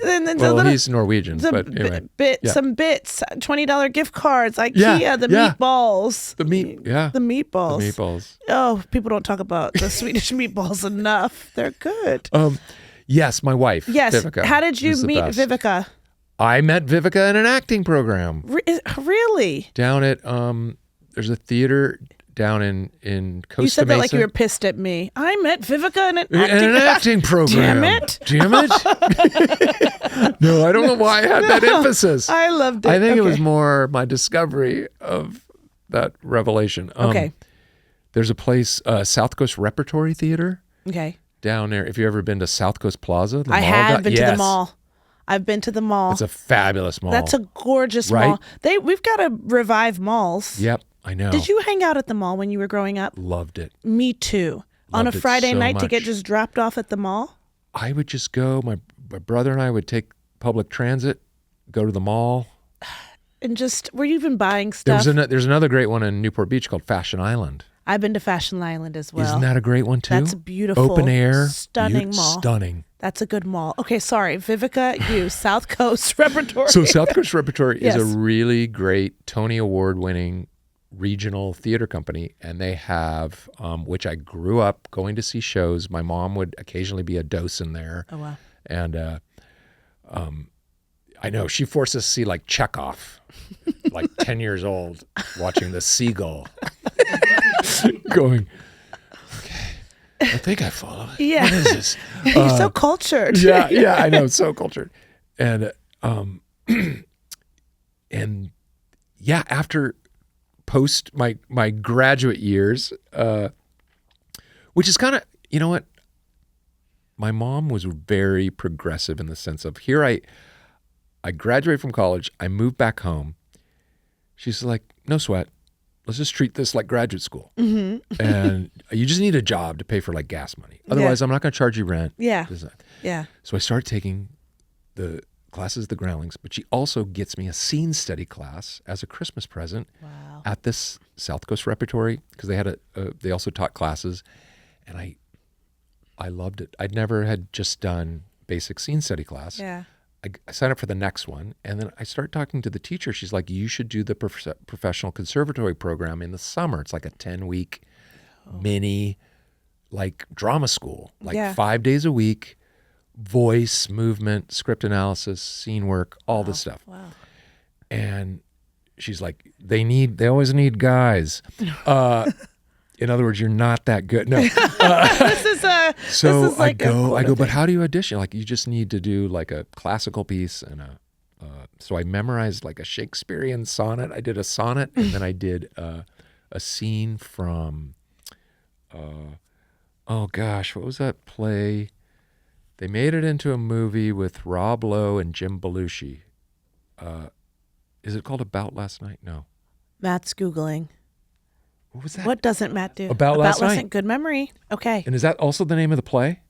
He's Norwegian, but anyway. Some bits, $20 gift cards, IKEA, the meatballs. The meatballs. Oh, people don't talk about the Swedish meatballs enough. They're good. Yes, my wife. Yes. Vivica, how did you meet Vivica? I met Vivica in an acting program. Really? Down at there's a theater down in Costa Mesa. You said that like you were pissed at me. I met Vivica in an acting program. Damn it. No, I don't know why I had that emphasis. I loved it. I think it was more my discovery of that revelation. Okay. There's a place, South Coast Repertory Theater. Okay. Down there. If you've ever been to South Coast Plaza, I have been to the mall. I've been to the mall. It's a fabulous mall. That's a gorgeous mall. We've got to revive malls. Yep, I know. Did you hang out at the mall when you were growing up? Loved it. Me too. On a Friday night to get just dropped off at the mall? I would just go. My brother and I would take public transit, go to the mall. And were you even buying stuff? There's another great one in Newport Beach called Fashion Island. I've been to Fashion Island as well. Isn't that a great one too? That's a beautiful. Open air. Stunning mall. Stunning. That's a good mall. Okay, sorry. Vivica, South Coast Repertory. So South Coast Repertory is a really great Tony Award-winning regional theater company, and they have, which I grew up going to see shows. My mom would occasionally be a docent there. Oh, wow. And I know, she forced us to see like Chekhov, like 10 years old, watching The Seagull. Going, okay, I think I follow it. Yeah. What is this? You're so cultured. Yeah, I know, so cultured. And after post my graduate years, which is kind of, you know what? My mom was very progressive in the sense of I graduated from college. I moved back home. She's like, no sweat. Let's just treat this like graduate school. Mm-hmm. And you just need a job to pay for like gas money. Otherwise, I'm not going to charge you rent. Yeah. Yeah. So I started taking the classes at the Groundlings, but she also gets me a scene study class as a Christmas present at this South Coast Repertory, because they also taught classes, and I loved it. I'd never had just done basic scene study class. Yeah. I signed up for the next one, and then I started talking to the teacher. She's like, you should do the professional conservatory program in the summer. It's like a 10-week mini like drama school, like 5 days a week, voice, movement, script analysis, scene work, all this stuff. Wow. And she's like, they always need guys. In other words, you're not that good. No. I go, but how do you audition? Like, you just need to do like a classical piece and so I memorized like a Shakespearean sonnet. I did a sonnet, and then I did a scene from, oh gosh, what was that play? They made it into a movie with Rob Lowe and Jim Belushi. Is it called About Last Night? No. Matt's Googling. What was that? What doesn't Matt do? About Last Night. Good memory. Okay. And is that also the name of the play?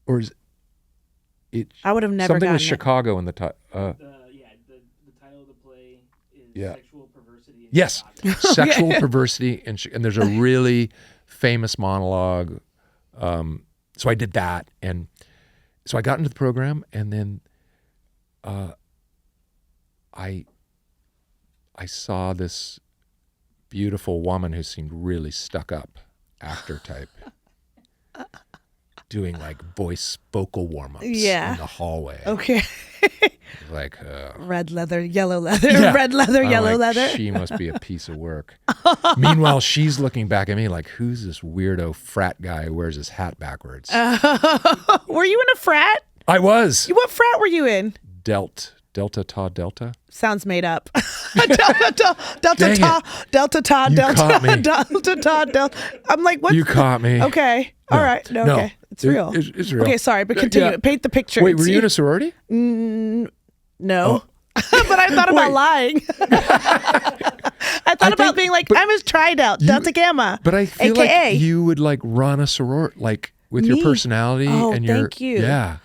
Or is it? I would have never something gotten with Chicago in the title. The title of the play is Sexual Perversity in yes, Chicago. Sexual Perversity and there's a really famous monologue. So I did that, and so I got into the program, and then I saw this beautiful woman who seemed really stuck up, actor type, doing like vocal warm-ups in the hallway. Okay. Like red leather, yellow leather, red leather, yellow leather. She must be a piece of work. Meanwhile, she's looking back at me like, who's this weirdo frat guy who wears his hat backwards? Were you in a frat? I was. What frat were you in? Delta Delta. Sounds made up. Delta I'm like, what? You caught me. Okay. No. All right. No, okay. It's real. It's real. Okay, sorry, but continue. Yeah. Paint the picture. Wait, were you in a sorority? No. Oh. But I thought about lying. I thought about being like, I'm his tri-delt, Delta Gamma. But I feel like you would like run a sorority, like with your personality and your. Thank you. Yeah.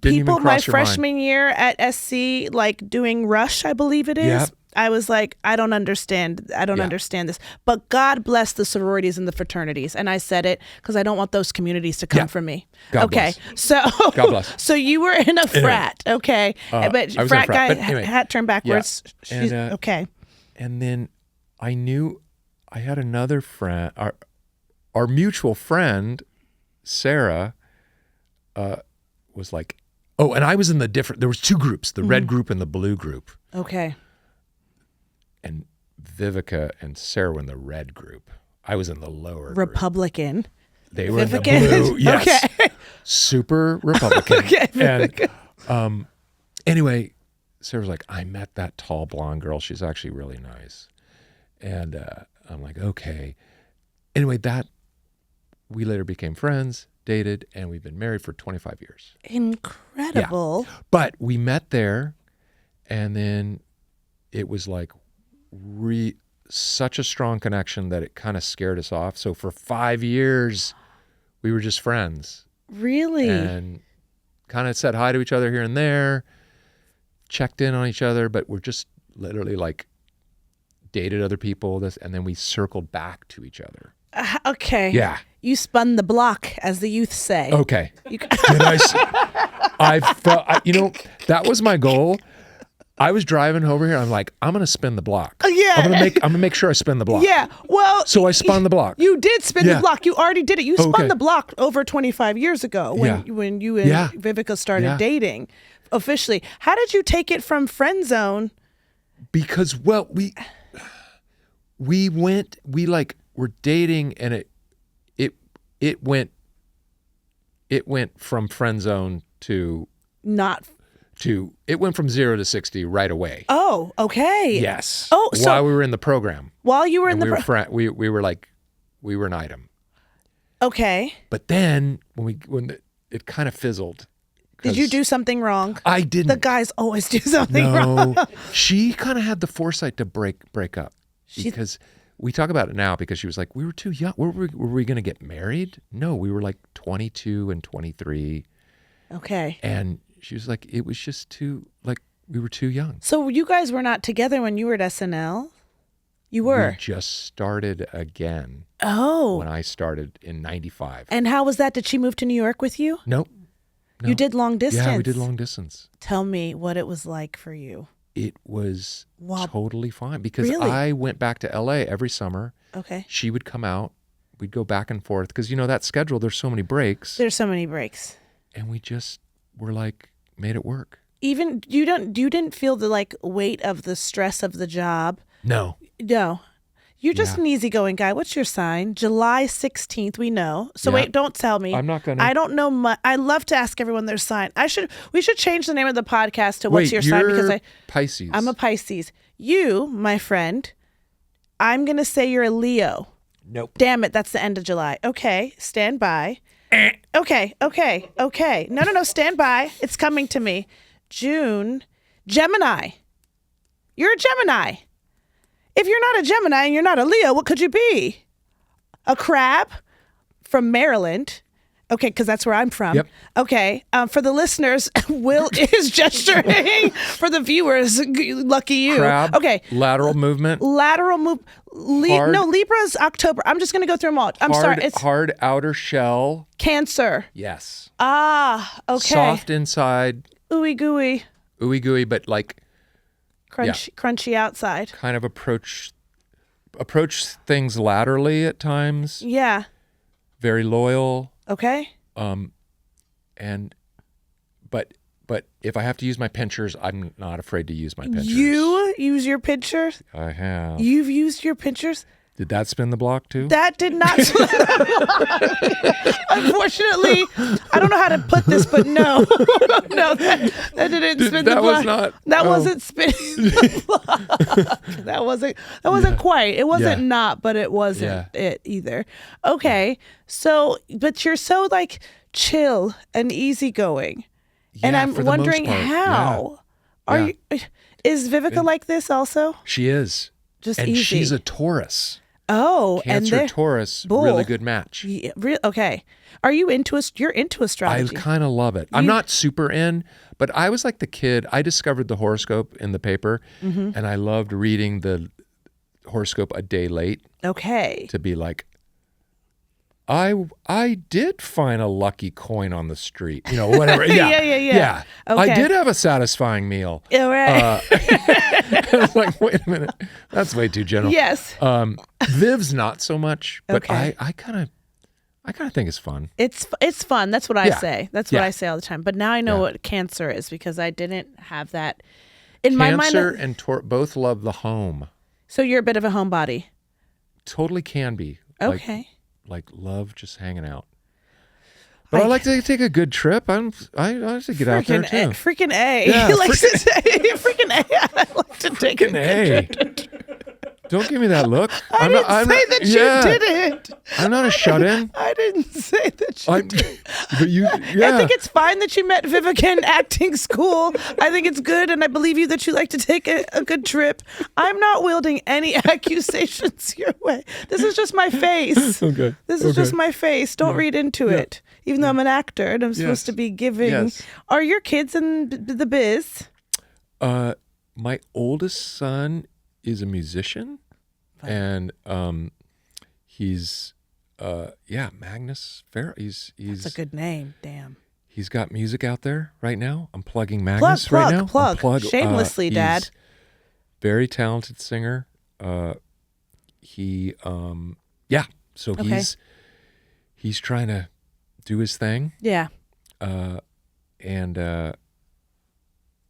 People my freshman year at SC, like doing Rush, I believe it is. Yep. I was like, I don't understand this. But God bless the sororities and the fraternities. And I said it because I don't want those communities to come from me. God bless. So God bless. So you were in a frat, okay? But frat guy, anyway, hat turned backwards. Yeah. And, okay. And then I knew I had another friend, our mutual friend, Sarah, was like, and I was in there was two groups, the red group and the blue group. Okay. And Vivica and Sarah were in the red group. I was in the lower Republican. Group. They were Vivica in the blue. Yes. Okay. Super Republican. Okay. And anyway, Sarah was like, I met that tall blonde girl. She's actually really nice. And I'm like, okay. Anyway, we later became friends, dated, and we've been married for 25 years. Incredible. Yeah. But we met there, and then it was like such a strong connection that it kind of scared us off. So for 5 years, we were just friends. Really? And kind of said hi to each other here and there, checked in on each other, but we're just literally like dated other people, and then we circled back to each other. Okay. Yeah. You spun the block, as the youth say. Okay. I felt, that was my goal. I was driving over here. I'm like, I'm going to spin the block. Yeah. I'm going to make sure I spin the block. Yeah. Well, so I spun the block. You did spin the block. You already did it. You spun the block over 25 years ago when you and Vivica started dating officially. How did you take it from friend zone? Because, well, we were dating, and it went from friend zone to it went from 0 to 60 right away. Oh, okay. Yes. Oh, so while we were in the program. While you were in the program, we were like, we were an item. Okay. But then when it kind of fizzled. Did you do something wrong? I didn't. The guys always do something wrong. She kind of had the foresight to break up because we talk about it now because she was like, we were too young. Were we going to get married? No, we were like 22 and 23. Okay. And she was like, it was just too, like, we were too young. So you guys were not together when you were at SNL? You were? We just started again. Oh. When I started in 95. And how was that? Did she move to New York with you? Nope. No. You did long distance? Yeah, we did long distance. Tell me what it was like for you. It was totally fine because Really? I went back to LA every summer. Okay. She would come out. We'd go back and forth because, that schedule, there's so many breaks. There's so many breaks. And we just were like, made it work. Even you didn't feel the like weight of the stress of the job. No. You're just an easygoing guy. What's your sign? July 16th, we know. So wait, don't tell me. I'm not going to. I don't know much. I love to ask everyone their sign. We should change the name of the podcast to What's Your Sign? Because Pisces. I'm a Pisces. You, my friend, I'm going to say you're a Leo. Nope. Damn it, that's the end of July. Okay, stand by. Okay. No, stand by. It's coming to me. June, Gemini. You're a Gemini. If you're not a Gemini and you're not a Leo, what could you be? A crab from Maryland. Okay, because that's where I'm from. Yep. Okay, for the listeners, Will is gesturing. For the viewers, lucky you. Crab. Okay. Lateral movement. Lateral move. Libra's October. I'm just going to go through them all. I'm sorry. It's hard outer shell. Cancer. Yes. Ah, okay. Soft inside. Ooey gooey. Ooey gooey, but like crunchy outside. Kind of approach things laterally at times. Yeah. Very loyal. Okay. But if I have to use my pinchers, I'm not afraid to use my pinchers. You use your pinchers? I have. You've used your pinchers? Did that spin the block too? That did not. Unfortunately, I don't know how to put this, but no, that didn't spin the block. That wasn't spinning the block. That wasn't quite. It wasn't not, but it wasn't it either. Okay, so but you're so like chill and easygoing, and I'm wondering how are you? Is Vivica like this also? She is. Just and easy. She's a Taurus. Oh, Cancer and Taurus, bull. really good match. Yeah, okay. Are you into You're into astrology. I kind of love it. I'm not super in, but I was like the kid. I discovered the horoscope in the paper, and I loved reading the horoscope a day late. Okay. To be like, I did find a lucky coin on the street. Whatever. Yeah. Okay. I did have a satisfying meal. Yeah, right. I was like, wait a minute. That's way too general. Yes. Viv's not so much, but okay. I kind of think it's fun. It's fun. That's what I say. That's what I say all the time. But now I know what Cancer is because I didn't have that in my mind. Cancer and both love the home. So you're a bit of a homebody. Totally can be. Okay. Like love just hanging out. But I like to take a good trip. I like to get out there too. Freaking A. Yeah, He likes to say, freaking A. I like to take freaking A. Don't give me that look. I didn't say that you didn't. I'm not a shut-in. I didn't say that you did. But you, I think it's fine that you met Vivica in acting school. I think it's good, and I believe you that you like to take a good trip. I'm not wielding any accusations your way. This is just my face. Okay. This is just my face. Don't read into it. Even though I'm an actor and I'm supposed to be giving. Yes. Are your kids in the biz? My oldest son is a musician, and he's Magnus Ferrell. He's That's a good name. Damn. He's got music out there right now. I'm plugging Magnus right now. Plug. Shamelessly, Dad. Very talented singer. So he's trying to do his thing. Yeah.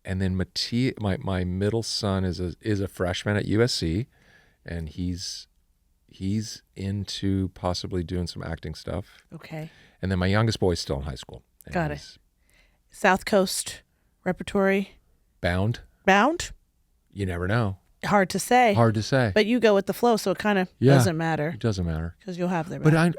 And then my middle son is a freshman at USC, and he's into possibly doing some acting stuff. Okay. And then my youngest boy is still in high school. Got it. South Coast repertory bound? You never know. Hard to say. But you go with the flow, so it kind of doesn't matter. It doesn't matter. Because you'll have their back. But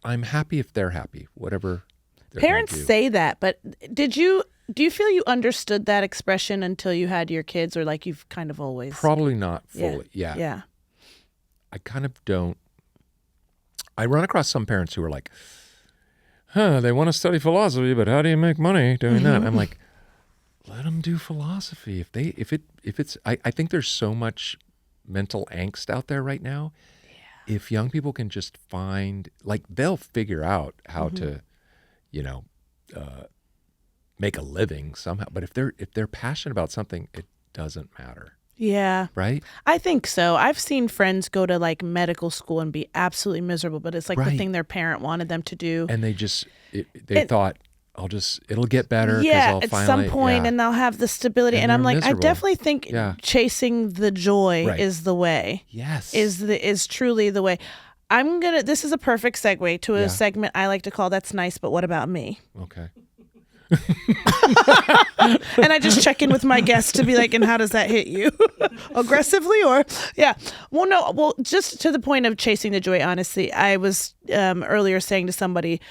I'm happy if they're happy, whatever they're Parents gonna do. say that, but do you feel you understood that expression until you had your kids, or like you've kind of always? Probably not fully. Yeah. I kind of don't. I run across some parents who are like, they want to study philosophy, but how do you make money doing that? I'm like, let them do philosophy. I think there's so much mental angst out there right now. Yeah. If young people can just find, like, they'll figure out how to, make a living somehow. But if they're passionate about something, it doesn't matter. Yeah. Right? I think so. I've seen friends go to like medical school and be absolutely miserable, but it's like the thing their parent wanted them to do. And they thought, it'll get better. Yeah, I'll at finally, some point, and they'll have the stability. And I'm like, miserable. I definitely think chasing the joy is the way. Yes. Is truly the way. This is a perfect segue to a segment I like to call That's Nice, But What About Me? Okay. And I just check in with my guests to be like, and how does that hit you? Aggressively or just to the point of chasing the joy. Honestly, I was earlier saying to somebody,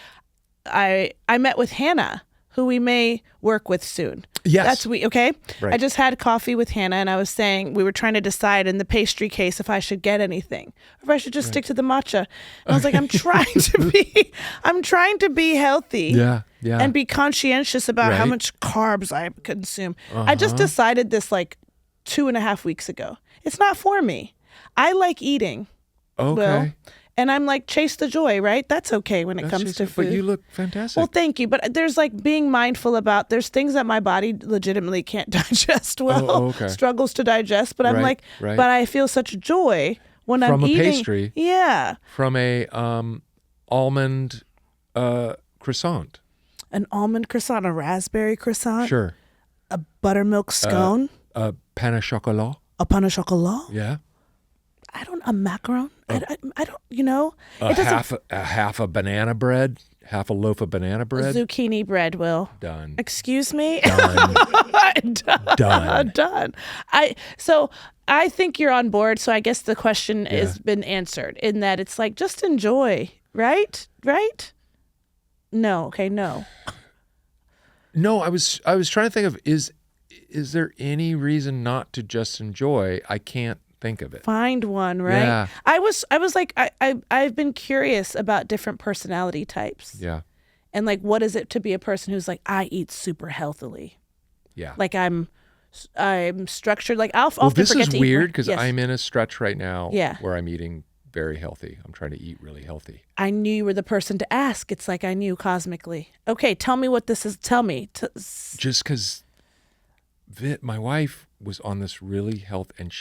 I met with Hannah, who we may work with soon. Yes. Okay? Right. I just had coffee with Hannah, and I was saying we were trying to decide in the pastry case if I should get anything or if I should just stick to the matcha. And I was like, I'm trying to be healthy. Yeah. And be conscientious about how much carbs I consume. I just decided this like 2.5 weeks ago. It's not for me. I like eating. Okay. Will, and I'm like, chase the joy, right? That's okay when it comes to food. But you look fantastic. Well, thank you. But there's like being mindful about, there's things that my body legitimately can't digest well, struggles to digest. But I'm like, but I feel such joy when I'm eating. From a pastry. Yeah. From a almond croissant. An almond croissant, a raspberry croissant. Sure. A buttermilk scone. A pain au chocolat. A pain au chocolat. Yeah. A macaron. I don't, half a banana bread, half a loaf of banana bread. Zucchini bread, Will. Done. Excuse me? Done. Done. So I think you're on board. So I guess the question has been answered in that it's like, just enjoy, right? Right? No. Okay. No. No, I was trying to think of, is there any reason not to just enjoy? I can't think of it. Find one, right? Yeah. I was like, I've been curious about different personality types. Yeah. And like, what is it to be a person who's like, I eat super healthily. Yeah. Like I'm structured. Like I'll well, often this forget is to weird because Yes. I'm in a stretch right now Yeah. where I'm eating very healthy. I'm trying to eat really healthy. I knew you were the person to ask. It's like I knew cosmically. Okay, tell me what this is. Tell me. Just because my wife was on this really health, and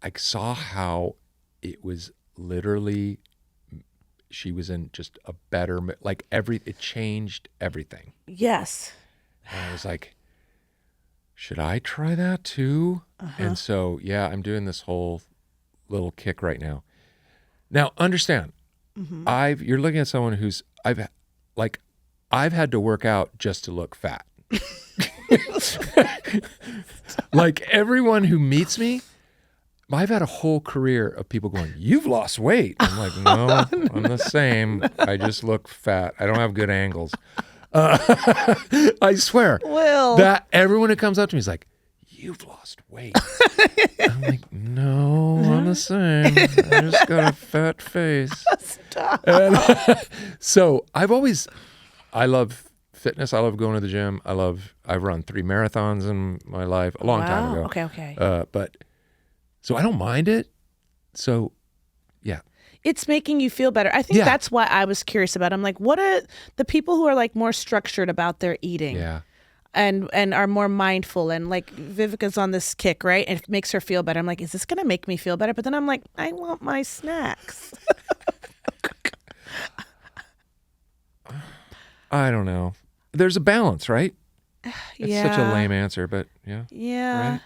I saw how it was literally, she was in just a better, like it changed everything. Yes. And I was like, should I try that too? And so, I'm doing this whole little kick right now. Now, understand, you're looking at someone who's, I've had to work out just to look fat. Like everyone who meets me, I've had a whole career of people going, you've lost weight. I'm like, no, I'm the same. I just look fat. I don't have good angles. I swear. Will. That everyone who comes up to me is like, you've lost weight. I'm like, no, I'm the same. I just got a fat face. Stop. And, so I love fitness. I love going to the gym. I've run 3 marathons in my life a long time ago. Okay. So I don't mind it. So, yeah. It's making you feel better. I think that's why I was curious about it. I'm like, what are the people who are like more structured about their eating? Yeah. And are more mindful, and like Vivica's on this kick, right? And it makes her feel better. I'm like, is this gonna make me feel better? But then I'm like, I want my snacks. I don't know. There's a balance, right? It's such a lame answer, but yeah. Yeah. Right?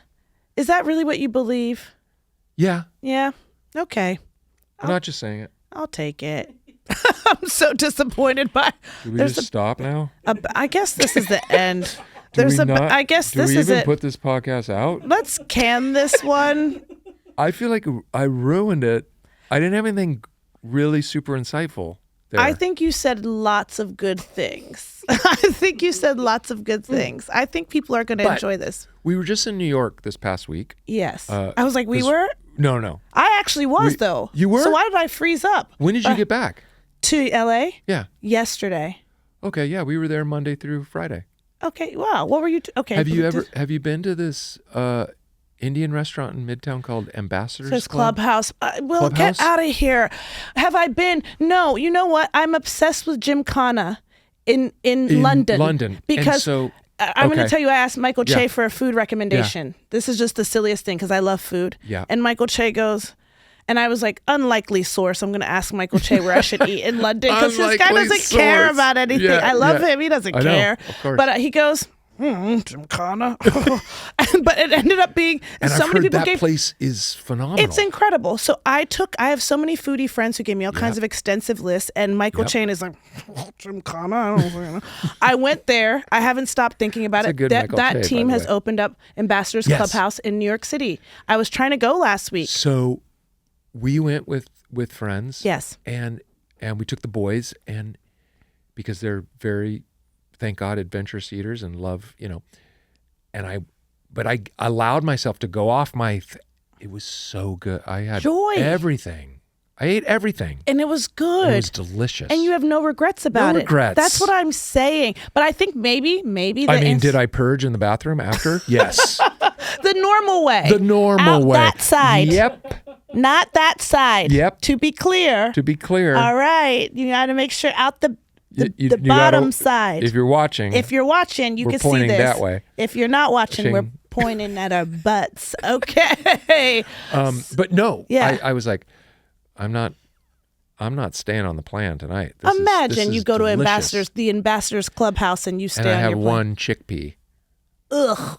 Is that really what you believe? Yeah. Yeah. Okay. I'm not just saying it. I'll take it. I'm so disappointed by. Should we just stop now? I guess this is the end. I guess this is it. Do we even put this podcast out? Let's can this one. I feel like I ruined it. I didn't have anything really super insightful there. I think you said lots of good things. I think people are going to enjoy this. We were just in New York this past week. Yes. I was like, we were? No. I actually was, though. You were? So why did I freeze up? When did you get back? To LA? Yeah. Yesterday. Okay, yeah. We were there Monday through Friday. Okay, wow. What were you... Okay. Have you been to this... Indian restaurant in Midtown called Ambassador's There's Club? Clubhouse. Will, get out of here. Have I been? No. You know what? I'm obsessed with Gymkhana in London. Because I'm going to tell you, I asked Michael Che for a food recommendation. Yeah. This is just the silliest thing because I love food. Yeah. And Michael Che goes... And I was like, unlikely source. I'm going to ask Michael Che where I should eat in London because this guy doesn't care about anything. Yeah, I love him. He doesn't care. Of course. But he goes... Gymkhana. But it ended up being and so I've many heard people that place is phenomenal. It's incredible. So I have so many foodie friends who gave me all kinds of extensive lists, and Michael Chain is like, Gymkhana. I went there. I haven't stopped thinking about it. That team has opened up Ambassador's Clubhouse in New York City. I was trying to go last week. So we went with friends. Yes. And we took the boys, and because they're very, thank God, adventurous eaters and love, but I allowed myself to go off it was so good. I had everything. I ate everything. And it was good. It was delicious. And you have no regrets about it. No regrets. That's what I'm saying. But I think maybe did I purge in the bathroom after? Yes. The normal way. The normal way. That side. Yep. Not that side. Yep. To be clear. All right. You got to make sure out the bottom side. If you're watching, you can see this. We're pointing that way. If you're not watching, we're pointing at our butts. Okay. But no. Yeah. I was like, I'm not staying on the plan tonight. Imagine you go delicious. to the Ambassador's Clubhouse and you stay on your plan. And I have one chickpea. Ugh.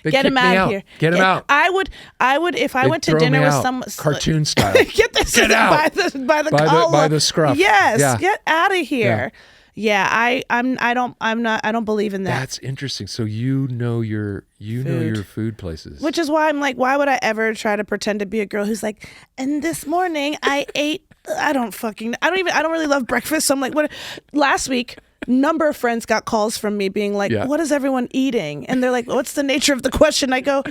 Get him out of here. Get him out. I would if I went to dinner with someone cartoon style. Get out by the collar. By the scruff. Yes. Yeah. Get out of here. Yeah. I don't believe in that. That's interesting. So you know your food places. Which is why I'm like, why would I ever try to pretend to be a girl who's like, and this morning I ate I don't really love breakfast. So I'm like, what last week number of friends got calls from me being like, what is everyone eating? And they're like, what's the nature of the question? I go,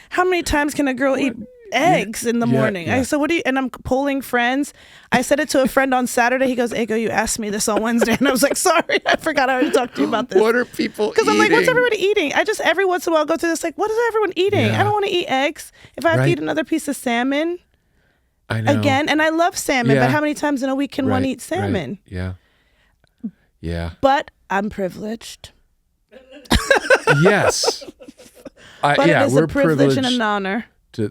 how many times can a girl eat eggs in the morning? I said, and I'm polling friends. I said it to a friend on Saturday. He goes, Ego, you asked me this on Wednesday. And I was like, sorry, I forgot I already talked to you about this. What are people eating? Because I'm like, what's everybody eating? I just every once in a while go through this like, what is everyone eating? I don't want to eat eggs. If I have to eat another piece of salmon, I know. Again, and I love salmon, but how many times in a week can one eat salmon? Right. Yeah. But I'm privileged. Yes. But it is a privilege and an honor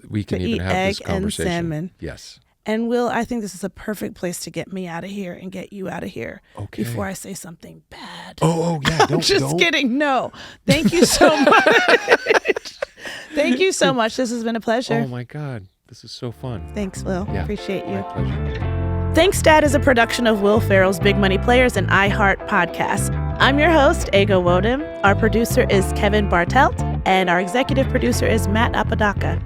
we can even have egg this conversation. And salmon. Yes. And Will, I think this is a perfect place to get me out of here and get you out of here before I say something bad. Oh yeah. I'm just kidding. No. Thank you so much. Thank you so much. This has been a pleasure. Oh my God. This is so fun. Thanks, Will. Yeah. Appreciate you. My pleasure. Thanks, Dad is a production of Will Ferrell's Big Money Players and iHeart podcast. I'm your host, Ego Nwodim. Our producer is Kevin Bartelt, and our executive producer is Matt Apodaca.